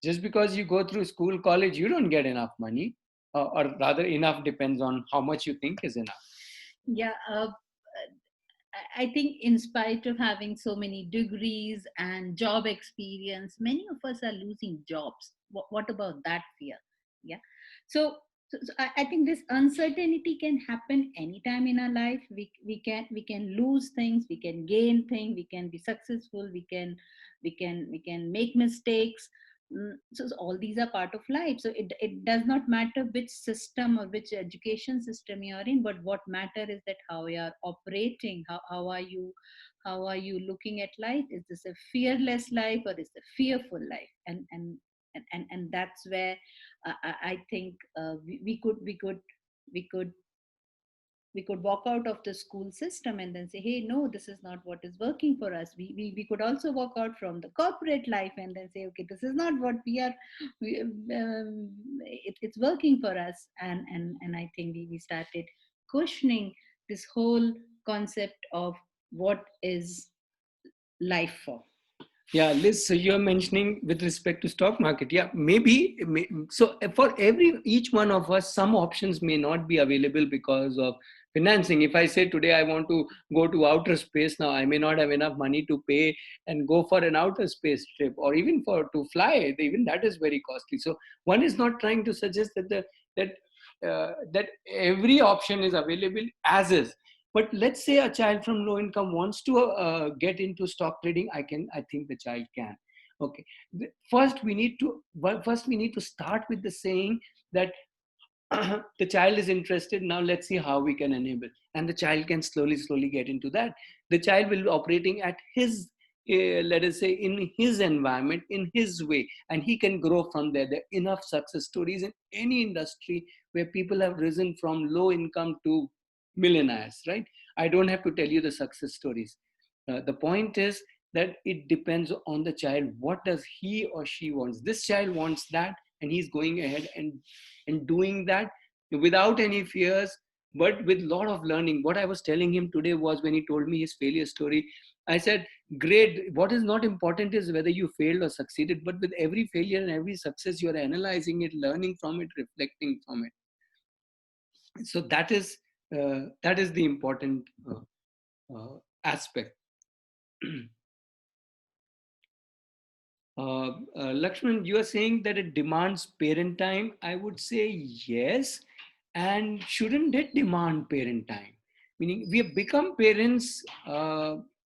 Just because you go through school, college, you don't get enough money, or rather enough depends on how much you think is enough. Yeah. I think in spite of having so many degrees and job experience, many of us are losing jobs. What about that fear? Yeah. So I think this uncertainty can happen anytime in our life. We can lose things, we can gain things, we can be successful, we can make mistakes. So all these are part of life. So it does not matter which system or which education system you are in, but what matter is that how you are operating. How are you looking at life? Is this a fearless life, or is it a fearful life? And that's where I think we could walk out of the school system and then say, hey, no, this is not what is working for us. We could also walk out from the corporate life and then say, okay, this is not what it's working for us. And I think we started questioning this whole concept of what is life for. Yeah, Liz, so you're mentioning with respect to stock market. Yeah, maybe. So for each one of us, some options may not be available because of financing. If I say today I want to go to outer space, now I may not have enough money to pay and go for an outer space trip, or even to fly. Even that is very costly. So one is not trying to suggest that that every option is available as is. But let's say a child from low income wants to get into stock trading. I think the child can. Okay. First we need to start with the saying that the child is interested. Now let's see how we can enable, and the child can slowly get into that. The child will be operating at his let us say in his environment, in his way, and he can grow from there. There are enough success stories in any industry where people have risen from low income to millionaires, right? I don't have to tell you the success stories. The point is that it depends on the child. What does he or she wants? This child wants that, and he's going ahead and doing that without any fears, but with a lot of learning. What I was telling him today was, when he told me his failure story, I said, great, what is not important is whether you failed or succeeded, but with every failure and every success, you are analyzing it, learning from it, reflecting from it. So that is the important aspect. Lakshman, you are saying that it demands parent time. I would say yes. And shouldn't it demand parent time? Meaning, we have become parents.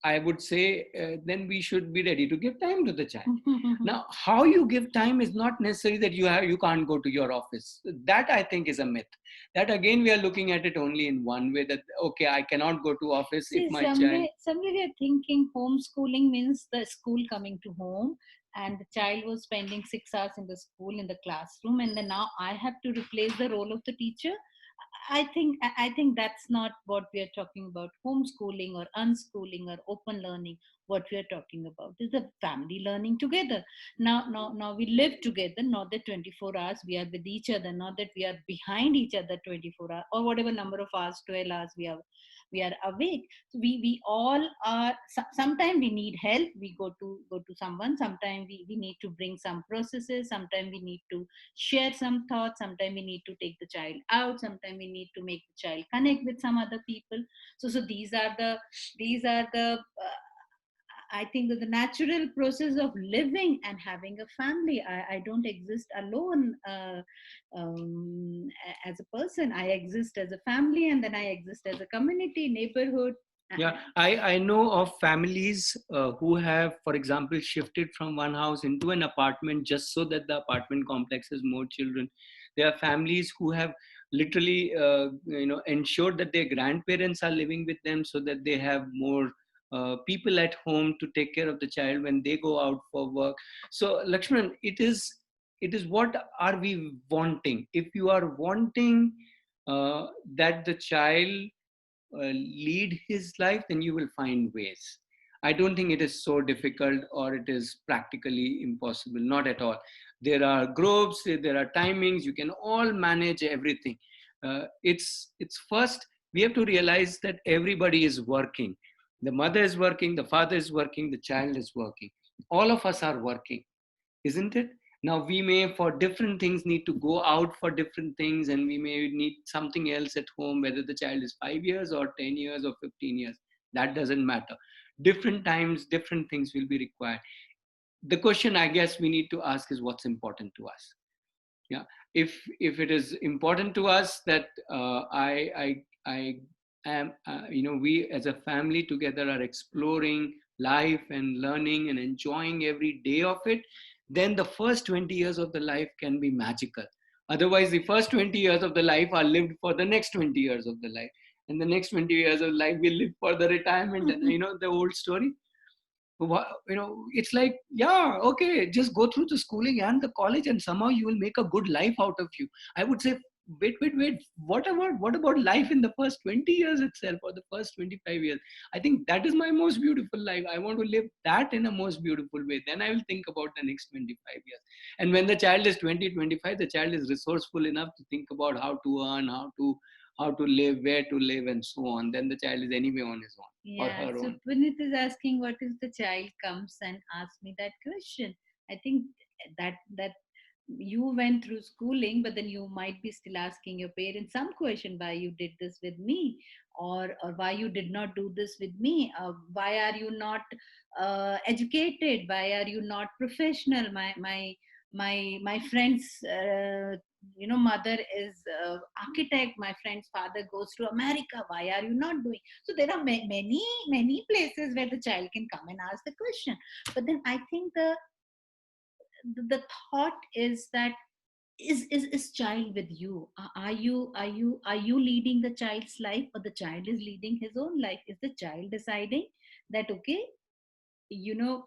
I would say then we should be ready to give time to the child. Now, how you give time is not necessary that you can't go to your office. That I think is a myth. That again, we are looking at it only in one way. That okay, I cannot go to office See, if my child. somewhere we are thinking homeschooling means the school coming to home, and the child was spending 6 hours in the school in the classroom, and then now I have to replace the role of the teacher. I think that's not what we are talking about. Homeschooling or unschooling or open learning. What we are talking about is the family learning together. Now we live together. Not that 24 hours we are with each other. Not that we are behind each other 24 hours or whatever number of hours, 12 hours we are awake. So we all are. Sometimes we need help. We go to someone. Sometimes we need to bring some processes. Sometimes we need to share some thoughts. Sometimes we need to take the child out. Sometimes we need to make the child connect with some other people. So these are the I think that the natural process of living and having a family. I don't exist alone as a person. I exist as a family, and then I exist as a community, neighborhood. Yeah, I know of families who have, for example, shifted from one house into an apartment just so that the apartment complex has more children. There are families who have literally, ensured that their grandparents are living with them so that they have more people at home to take care of the child when they go out for work. So, Lakshman, it is what are we wanting? If you are wanting that the child lead his life, then you will find ways. I don't think it is so difficult or it is practically impossible. Not at all. There are groups, there are timings, you can all manage everything. It's first, we have to realize that everybody is working. The mother is working, the father is working, the child is working. All of us are working, isn't it? Now we may for different things need to go out for different things, and we may need something else at home, whether the child is 5 years or 10 years or 15 years. That doesn't matter. Different times different things will be required. The question I guess we need to ask is what's important to us. Yeah, if it is important to us that I am we as a family together are exploring life and learning and enjoying every day of it, then the first 20 years of the life can be magical. Otherwise, the first 20 years of the life are lived for the next 20 years of the life, and the next 20 years of life will live for the retirement. And the old story, it's like, yeah, okay, just go through the schooling and the college and somehow you will make a good life out of you. I would say, wait, what about life in the first 20 years itself, or the first 25 years? I think that is my most beautiful life. I want to live that in a most beautiful way. Then I will think about the next 25 years. And when the child is 20, 25, the child is resourceful enough to think about how to earn, how to live, where to live, and so on. Then the child is anyway on his own or Yeah, her so own. Puneet is asking, what if the child comes and asks me that question? I think that you went through schooling, but then you might be still asking your parents some question: why you did this with me, or why you did not do this with me? Why are you not educated? Why are you not professional? My my friend's mother is architect, my friend's father goes to America, why are you not doing? So there are many places where the child can come and ask the question. But then I think the thought is that is child with you? Are you leading the child's life, or the child is leading his own life? Is the child deciding that, okay, you know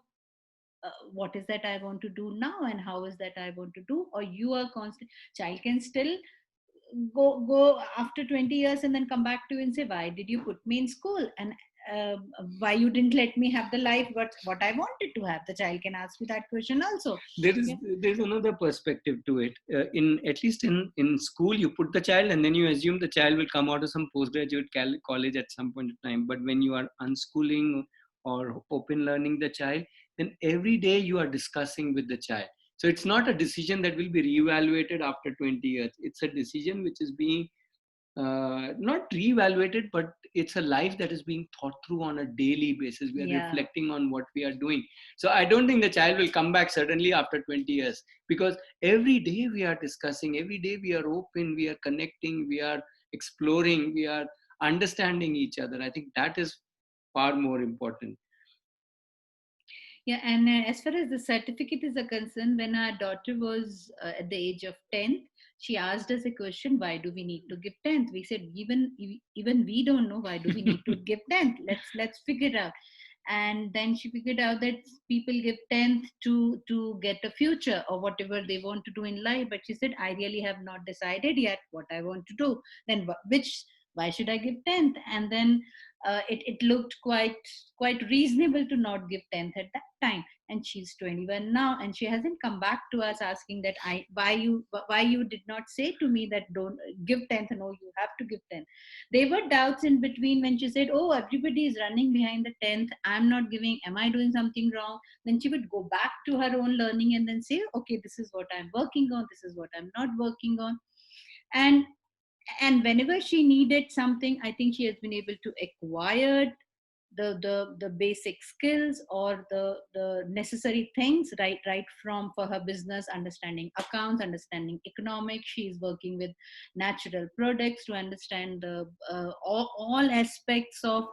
what is that I want to do now, and how is that I want to do? Or you are constant? Child can still go after 20 years and then come back to you and say, why did you put me in school, and uh, why you didn't let me have the life what I wanted to have? The child can ask you that question also. There's another perspective to it. In at least in school, you put the child and then you assume the child will come out of some postgraduate college at some point in time. But when you are unschooling or open learning the child, then every day you are discussing with the child. So it's not a decision that will be reevaluated after 20 years. It's a decision which is being not reevaluated, but it's a life that is being thought through on a daily basis. We are reflecting on what we are doing. So I don't think the child will come back suddenly after 20 years, because every day we are discussing, every day we are open, we are connecting, we are exploring, we are understanding each other. I think that is far more important. Yeah, and as far as the certificate is concerned, when our daughter was at the age of 10th, she asked us a question: why do we need to give 10th? We said, even we don't know why do we need to give 10th. Let's figure it out. And then she figured out that people give 10th to get a future or whatever they want to do in life. But she said, I really have not decided yet what I want to do. Then which why should I give 10th? And then it looked quite reasonable to not give 10th at that time. And she's 21 now, and she hasn't come back to us asking that why you did not say to me that don't give 10th. No, you have to give 10th. There were doubts in between when she said, oh, everybody is running behind the 10th, I'm not giving, am I doing something wrong? Then she would go back to her own learning and then say, okay, this is what I'm working on, this is what I'm not working on. And whenever she needed something, I think she has been able to acquire the basic skills or the necessary things, right from for her business, understanding accounts, understanding economics. She's working with natural products to understand the all aspects of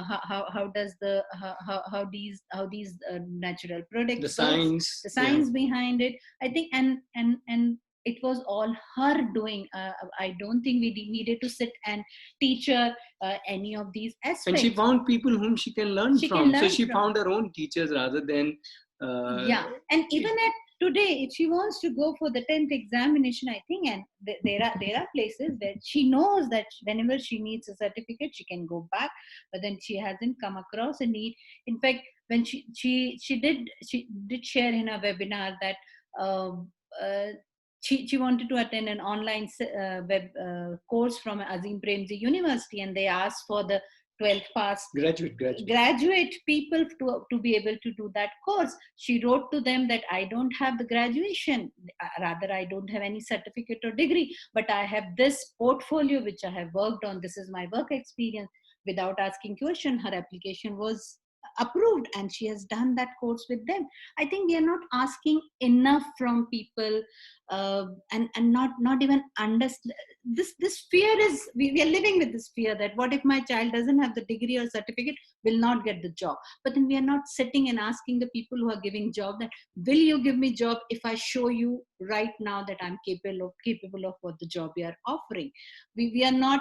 how does the how these natural products, the science behind it, I think. And it was all her doing. I don't think we needed to sit and teach her any of these aspects. And she found people whom she can learn from. So she found her own teachers rather than... And even at today, if she wants to go for the 10th examination, I think, and there are places where she knows that whenever she needs a certificate, she can go back, but then she hasn't come across a need. In fact, when she did share in a webinar that um, uh, she wanted to attend an online web course from Azim Premji University, and they asked for the 12th pass graduate people to be able to do that course. She wrote to them that I don't have the graduation, rather I don't have any certificate or degree, but I have this portfolio which I have worked on, this is my work experience. Without asking question, her application was approved and she has done that course with them. I think we are not asking enough from people, and not even understand this fear is, we are living with this fear that what if my child doesn't have the degree or certificate, will not get the job. But then we are not sitting and asking the people who are giving job that, will you give me job if I show you right now that I'm capable of what the job you are offering? We are not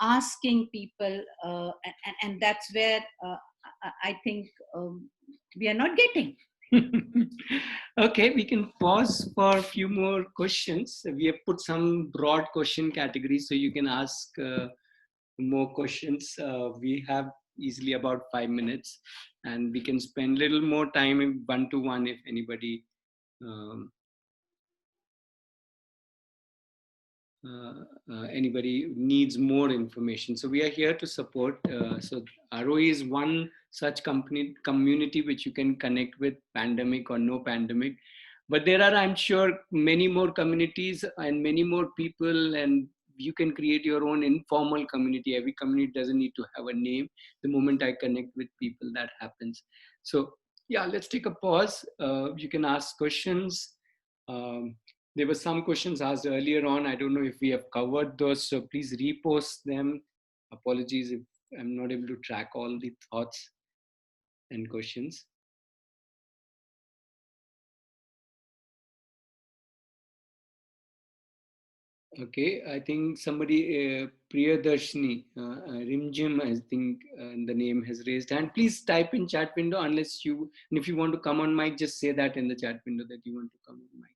asking people, and that's where I think we are not getting. Okay, we can pause for a few more questions. We have put some broad question categories, so you can ask more questions. We have easily about 5 minutes, and we can spend a little more time one-to-one if anybody anybody needs more information. So we are here to support. So ROE is one such community which you can connect with, pandemic or no pandemic. But there are, I'm sure, many more communities and many more people, and you can create your own informal community. Every community doesn't need to have a name. The moment I connect with people, that happens. So yeah, let's take a pause. You can ask questions. There were some questions asked earlier on. I don't know if we have covered those, so please repost them. Apologies if I'm not able to track all the thoughts and questions. Okay, I think somebody, Priyadarshini, Rimjim, I think the name has raised hand. Please type in chat window unless you, and if you want to come on mic, just say that in the chat window that you want to come on mic.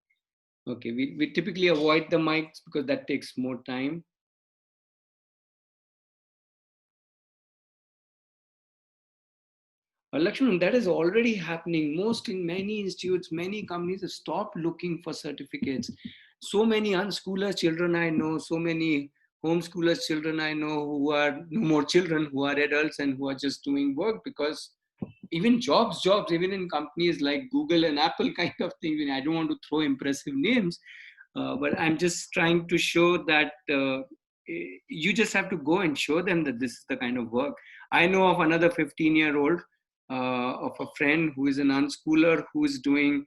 Okay, we typically avoid the mics because that takes more time. Lakshman, that is already happening. Many institutes, many companies have stopped looking for certificates. So many unschoolers children I know, so many homeschoolers children I know who are no more children, who are adults and who are just doing work because even jobs, even in companies like Google and Apple kind of thing. I don't want to throw impressive names, but I'm just trying to show that you just have to go and show them that this is the kind of work. I know of another 15-year-old of a friend who is an unschooler who's doing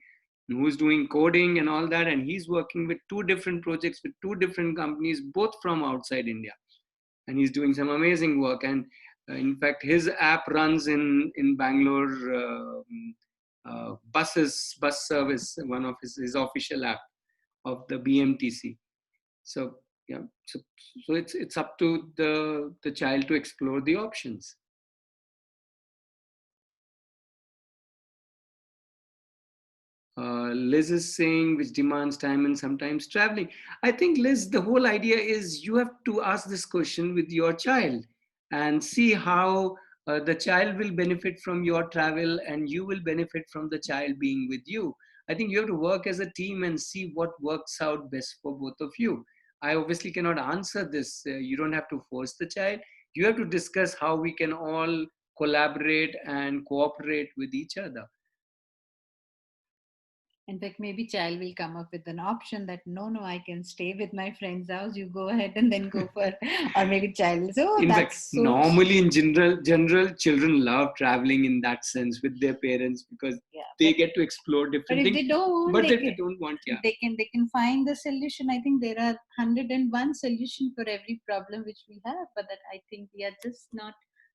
coding and all that, and he's working with 2 different projects with 2 different companies, both from outside India, and he's doing some amazing work. And in fact, his app runs in Bangalore bus service, one of his official app of the BMTC. So yeah, so it's up to the child to explore the options. Liz is saying, which demands time and sometimes traveling. I think, Liz, the whole idea is you have to ask this question with your child and see how the child will benefit from your travel and you will benefit from the child being with you. I think you have to work as a team and see what works out best for both of you. I obviously cannot answer this. You don't have to force the child. You have to discuss how we can all collaborate and cooperate with each other. In fact, maybe child will come up with an option that no, I can stay with my friend's house. You go ahead and then go for, or maybe child will say, oh, in fact, so normally in general, children love traveling in that sense with their parents because they get to explore different things. But if they don't want, but if they don't want, yeah, they can find the solution. I think there are 101 solutions for every problem which we have, but that I think we are just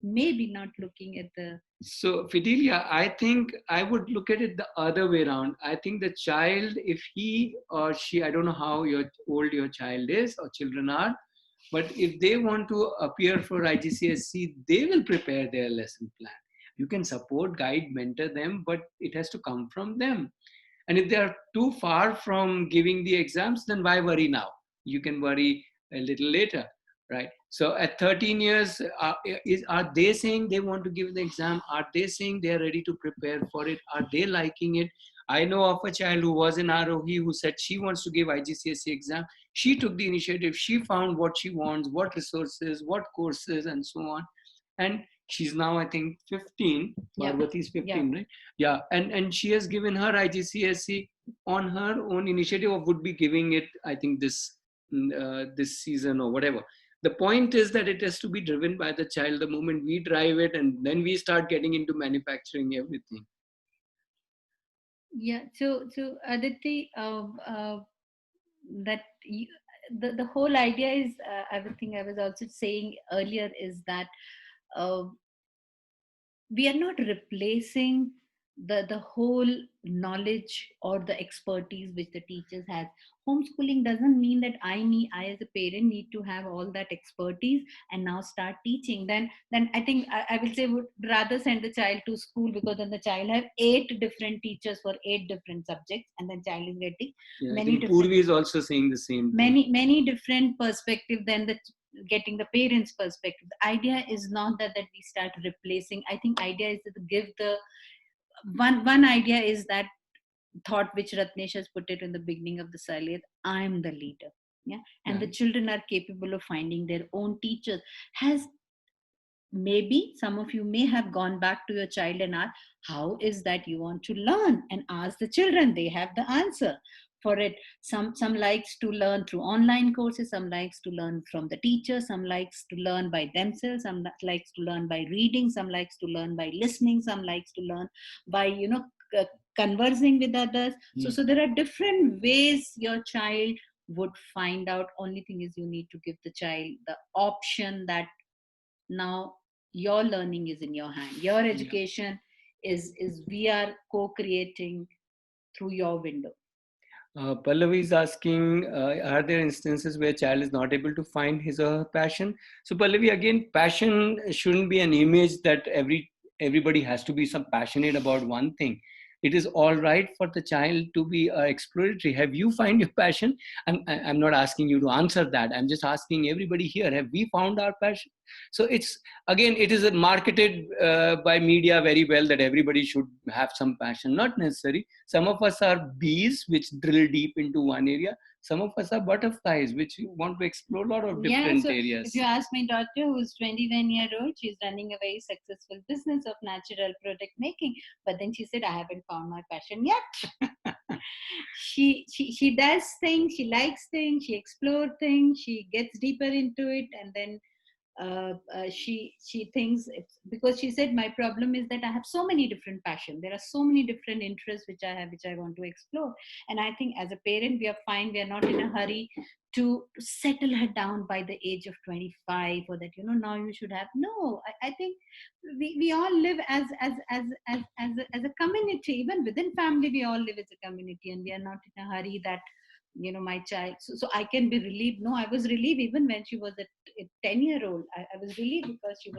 maybe not looking at the. So Fidelia, I think I would look at it the other way around. I think the child, if he or she, I don't know how old your child is or children are, but if they want to appear for IGCSE, they will prepare their lesson plan. You can support, guide, mentor them, but it has to come from them. And if they are too far from giving the exams, then why worry now? You can worry a little later, right? So at 13 years, are they saying they want to give the exam? Are they saying they are ready to prepare for it? Are they liking it? I know of a child who was in ROE who said she wants to give IGCSE exam. She took the initiative. She found what she wants, what resources, what courses, and so on. And she's now, I think, 15. Parvati is 15, right? Yeah. And she has given her IGCSE on her own initiative, or would be giving it, I think, this season or whatever. The point is that it has to be driven by the child the moment we drive it, and then we start getting into manufacturing everything. Yeah. So Aditi, that the whole idea is, everything I was also saying earlier is that we are not replacing the whole knowledge or the expertise which the teachers has. Homeschooling doesn't mean that I as a parent need to have all that expertise and now start teaching. Then I think I will say would rather send the child to school, because then the child have 8 different teachers for 8 different subjects, and the child is getting many different. Purvi is also saying the same thing. Many different perspective than the getting the parents' perspective. The idea is not that we start replacing. I think idea is to give the one idea is that thought which Ratnesh has put it in the beginning of the Saliyat, I am the leader. Yeah. And the children are capable of finding their own teachers. Maybe some of you may have gone back to your child and asked, how is that you want to learn? And ask the children, they have the answer for it. Some likes to learn through online courses, some likes to learn from the teacher, some likes to learn by themselves, some likes to learn by reading, some likes to learn by listening, some likes to learn by conversing with others. So there are different ways your child would find out. Only thing is you need to give the child the option that now your learning is in your hand, your education is we are co-creating through your window. Pallavi is asking, are there instances where child is not able to find his or her passion? So Pallavi, again, passion shouldn't be an image that everybody has to be some passionate about one thing. It is all right for the child to be exploratory. Have you found your passion? I'm not asking you to answer that. I'm just asking everybody here, have we found our passion? So it's, again, it is marketed by media very well that everybody should have some passion. Not necessary. Some of us are bees which drill deep into one area. Some of us are butterflies which want to explore a lot of different areas. If you ask my daughter, who's 21-year-old, she's running a very successful business of natural product making, but then she said, I haven't found my passion yet. she does things, she likes things, she explores things, she gets deeper into it, and then she thinks it's because she said, my problem is that I have so many different passions, there are so many different interests which I have, which I want to explore. And I think as a parent we are fine, we are not in a hurry to settle her down by the age of 25, or that now you should have. No, I think we all live as a community. Even within family we all live as a community, and we are not in a hurry that my child, so I can be relieved. No, I was relieved even when she was a 10-year-old. I was relieved because she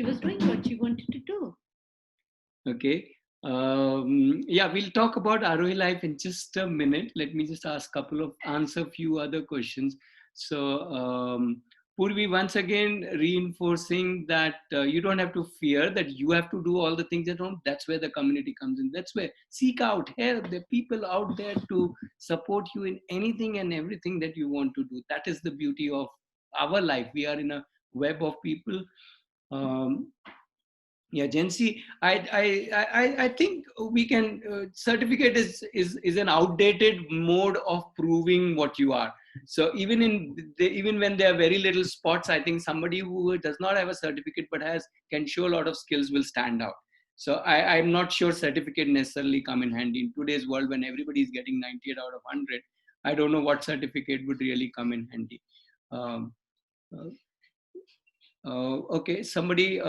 was doing what she wanted to do. Okay. Yeah, we'll talk about Arohi life in just a minute. Let me just answer a few other questions. So, Purvi, once again, reinforcing that you don't have to fear that you have to do all the things at home. That's where the community comes in. That's where seek out help. There are people out there to support you in anything and everything that you want to do. That is the beauty of our life. We are in a web of people. Yeah, Jency, I think we can, certificate is an outdated mode of proving what you are. So even when there are very little spots, I think somebody who does not have a certificate but can show a lot of skills will stand out. So I'm not sure certificate necessarily come in handy in today's world when everybody is getting 98 out of 100. I don't know what certificate would really come in handy. Um, okay, somebody.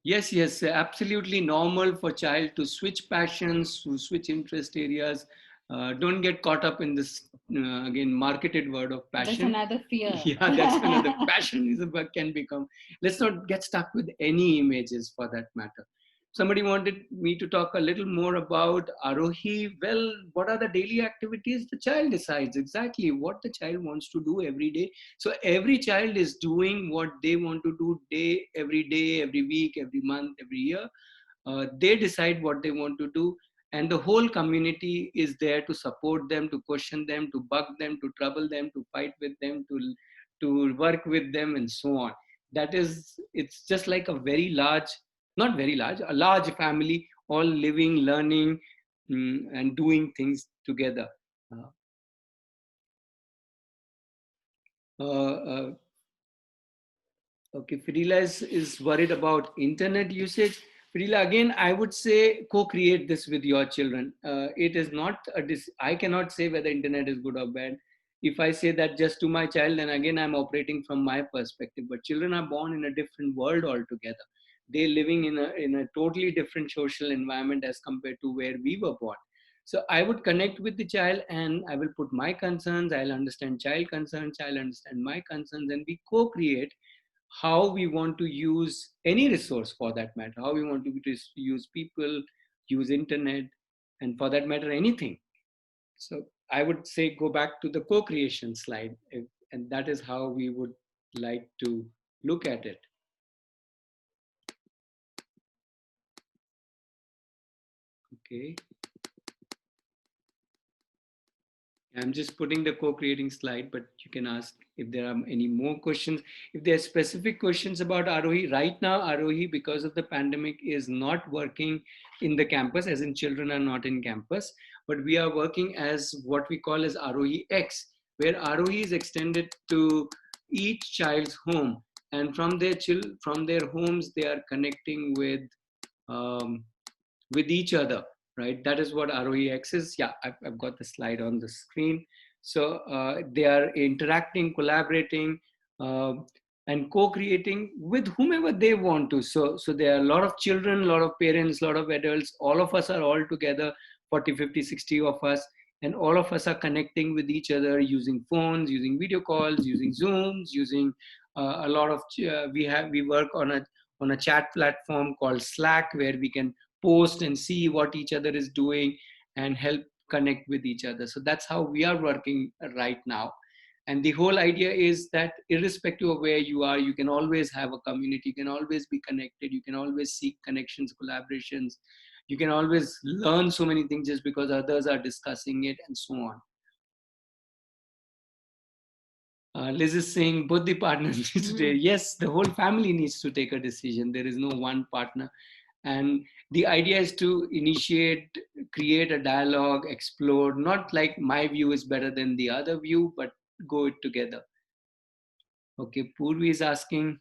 Yes, absolutely normal for child to switch passions, to switch interest areas. Don't get caught up in this, again, marketed word of passion. That's another fear. Yeah, that's another passion can become. Let's not get stuck with any images for that matter. Somebody wanted me to talk a little more about Arohi. Well, what are the daily activities? The child decides exactly what the child wants to do every day. So every child is doing what they want to do day, every week, every month, every year. They decide what they want to do. And the whole community is there to support them, to question them, to bug them, to trouble them, to fight with them, to work with them, and so on. It's just like a very large, not very large, a large family, all living, learning, and doing things together. Okay, Fidila is worried about internet usage. Fidila, again, I would say co-create this with your children. It is not I cannot say whether internet is good or bad. If I say that just to my child, then again, I'm operating from my perspective. But children are born in a different world altogether. They're living in a totally different social environment as compared to where we were born. So I would connect with the child and I will put my concerns. I'll understand child concerns. Child understand my concerns, and we co-create how we want to use any resource for that matter, how we want to use people, use internet, and for that matter, anything. So I would say go back to the co-creation slide, and that is how we would like to look at it. Okay. I'm just putting the co-creating slide, but you can ask if there are any more questions. If there are specific questions about Arohi, right now Arohi, because of the pandemic, is not working in the campus, as in children are not in campus, but we are working as what we call as Arohi X, where Arohi is extended to each child's home. and from their homes they are connecting um, with each other, right? That is what ROEX is. Yeah, I've got the slide on the screen. So they are interacting, collaborating, uh, and co-creating with whomever they want to. So there are a lot of children, a lot of parents, a lot of adults. All of us are all together, 40, 50, 60 of us. And all of us are connecting with each other using phones, using video calls, using Zooms, using a lot of, we work on a chat platform called Slack, where we can post and see what each other is doing and help connect with each other. So that's how we are working right now. And the whole idea is that irrespective of where you are, you can always have a community, you can always be connected, you can always seek connections, collaborations, you can always learn so many things just because others are discussing it, and so on. Liz is saying both the partners need to take. Yes, the whole family needs to take a decision. There is no one partner. And the idea is to initiate, create a dialogue, explore, not like my view is better than the other view, but go it together. Okay, Purvi is asking.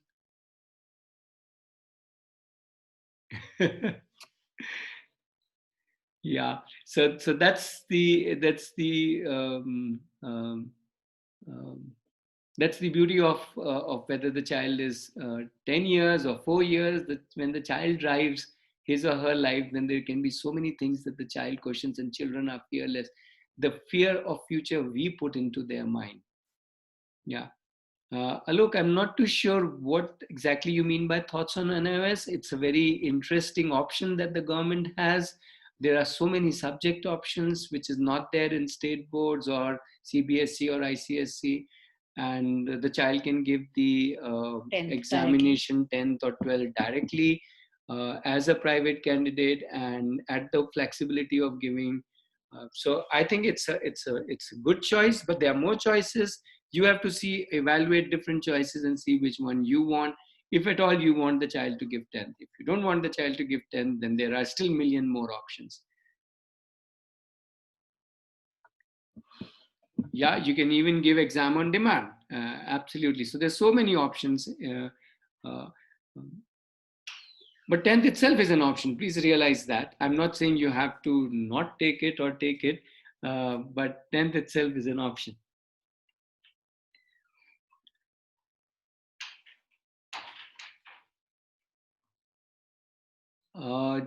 Yeah, so um, that's the beauty of whether the child is 10 years or 4 years. That when the child drives his or her life, then there can be so many things that the child questions, and children are fearless. The fear of future we put into their mind. Yeah. Alok, I'm not too sure what exactly you mean by thoughts on NOS. It's a very interesting option that the government has. There are so many subject options, which is not there in state boards or CBSE or ICSC. And the child can give the examination 10th or 12th directly as a private candidate and at the flexibility of giving. So I think it's a good choice, but there are more choices. You have to evaluate different choices and see which one you want. If at all you want the child to give 10th. If you don't want the child to give 10th, then there are still million more options. Yeah, you can even give exam on demand. Absolutely. So there's so many options. Uh, but 10th itself is an option. Please realize that. I'm not saying you have to not take it or take it, but 10th itself is an option.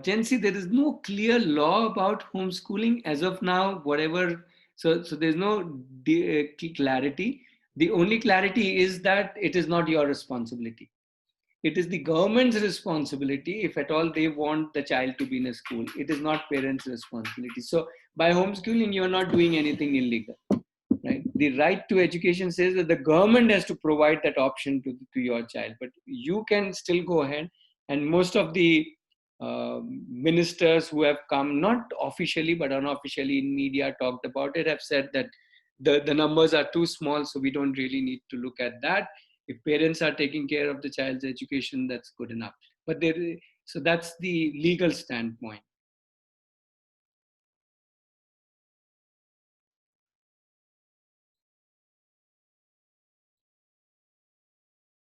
Jency, there is no clear law about homeschooling as of now. Whatever, so there's no clarity. The only clarity is that it is not your responsibility. It is the government's responsibility if at all they want the child to be in a school. It is not parents' responsibility. So by homeschooling, you are not doing anything illegal, right? The right to education says that the government has to provide that option to your child, but you can still go ahead. And most of the ministers who have come, not officially but unofficially in media, talked about it, have said that the numbers are too small, so we don't really need to look at that. If parents are taking care of the child's education, that's good enough. But so that's the legal standpoint.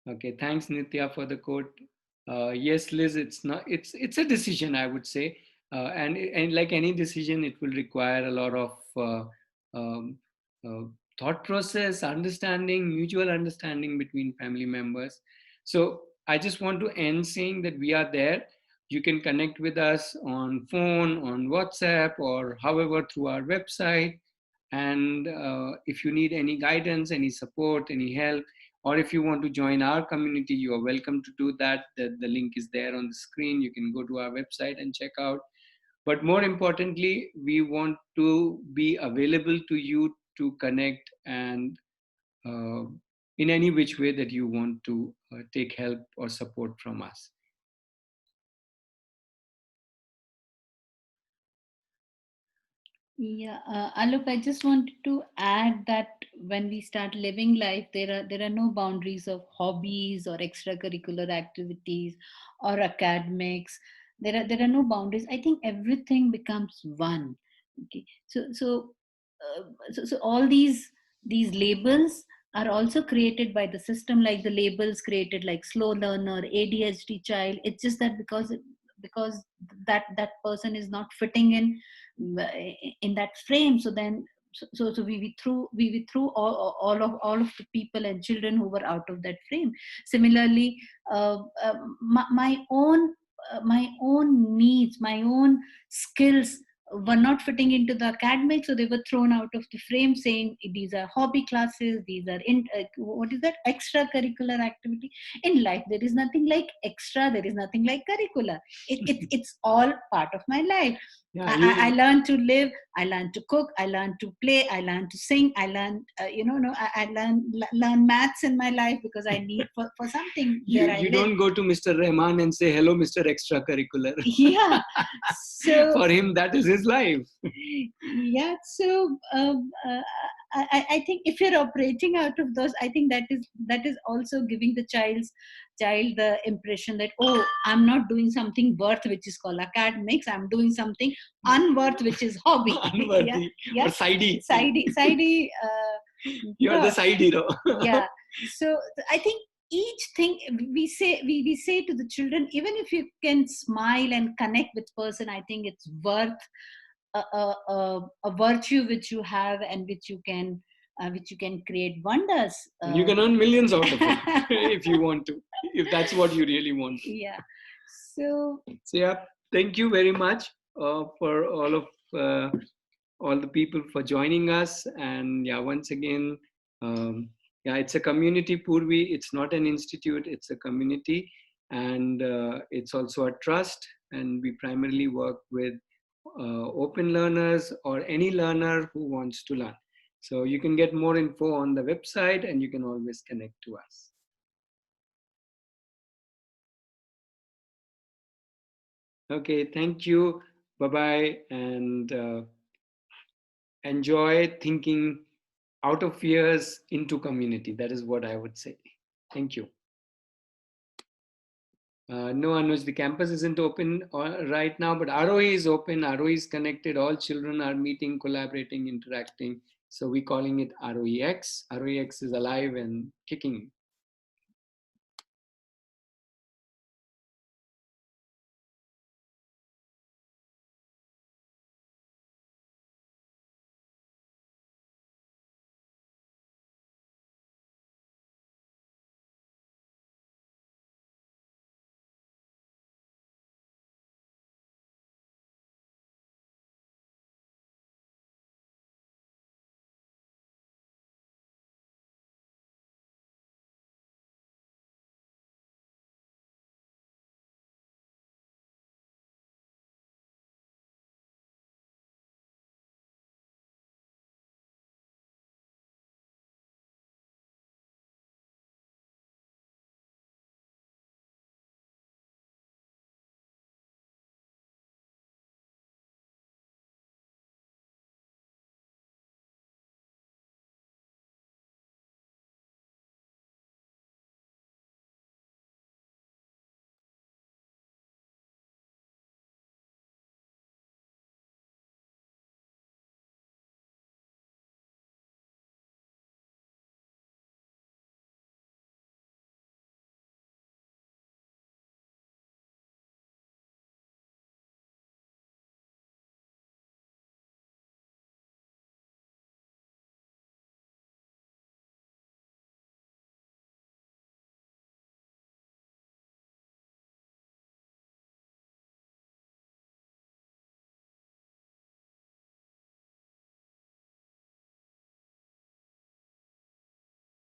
Okay, thanks Nitya for the quote. Yes, Liz, it's not. It's a decision, I would say, and like any decision, it will require a lot of um, uh, thought process, understanding, mutual understanding between family members. So I just want to end saying that we are there. You can connect with us on phone, on WhatsApp, or however through our website. And if you need any guidance, any support, any help, or if you want to join our community, you are welcome to do that. The link is there on the screen. You can go to our website and check out. But more importantly, we want to be available to you to connect and in any which way that you want to take help or support from us. Yeah, Alok, I just wanted to add that when we start living life, there are no boundaries of hobbies or extracurricular activities or academics. There are no boundaries. I think everything becomes one. Okay, so all these labels are also created by the system, like the labels created like slow learner, ADHD child. It's just that because that person is not fitting in that frame. So then so we threw all of the people and children who were out of that frame. Similarly, my own needs, my own skills were not fitting into the academic, so they were thrown out of the frame, saying these are hobby classes, these are what is that, extracurricular activity. In life there is nothing like extra, there is nothing like curricular. It's all part of my life. Yeah, I learned to live, I learned to cook, I learned to play, I learned to sing, I learned I learn maths in my life because I need for something. You don't go to Mr. Rahman and say, hello, Mr. Extracurricular. Yeah. So for him, that is his life. Yeah. So I think if you're operating out of those, I think that is also giving the child the impression that, oh, I'm not doing something worth, which is called academics. I'm doing something unworth, which is hobby. Unworthy. Yeah. Or sidey. Sidey. You're the side hero. Yeah. So I think each thing we say to the children, even if you can smile and connect with person, I think it's worth a virtue which you have and which you can create wonders. You can earn millions out of it if you want to, if that's what you really want. Yeah. So yeah, thank you very much for all the people for joining us. And yeah, once again, yeah, it's a community, Purvi. It's not an institute, it's a community. And it's also a trust. And we primarily work with open learners or any learner who wants to learn. So you can get more info on the website, and you can always connect to us. Okay, thank you. Bye-bye. And enjoy thinking out of fears into community. That is what I would say. Thank you. No, Anuj, the campus isn't open right now, but ROE is open. ROE is connected. All children are meeting, collaborating, interacting. So we're calling it ROEX. ROEX is alive and kicking.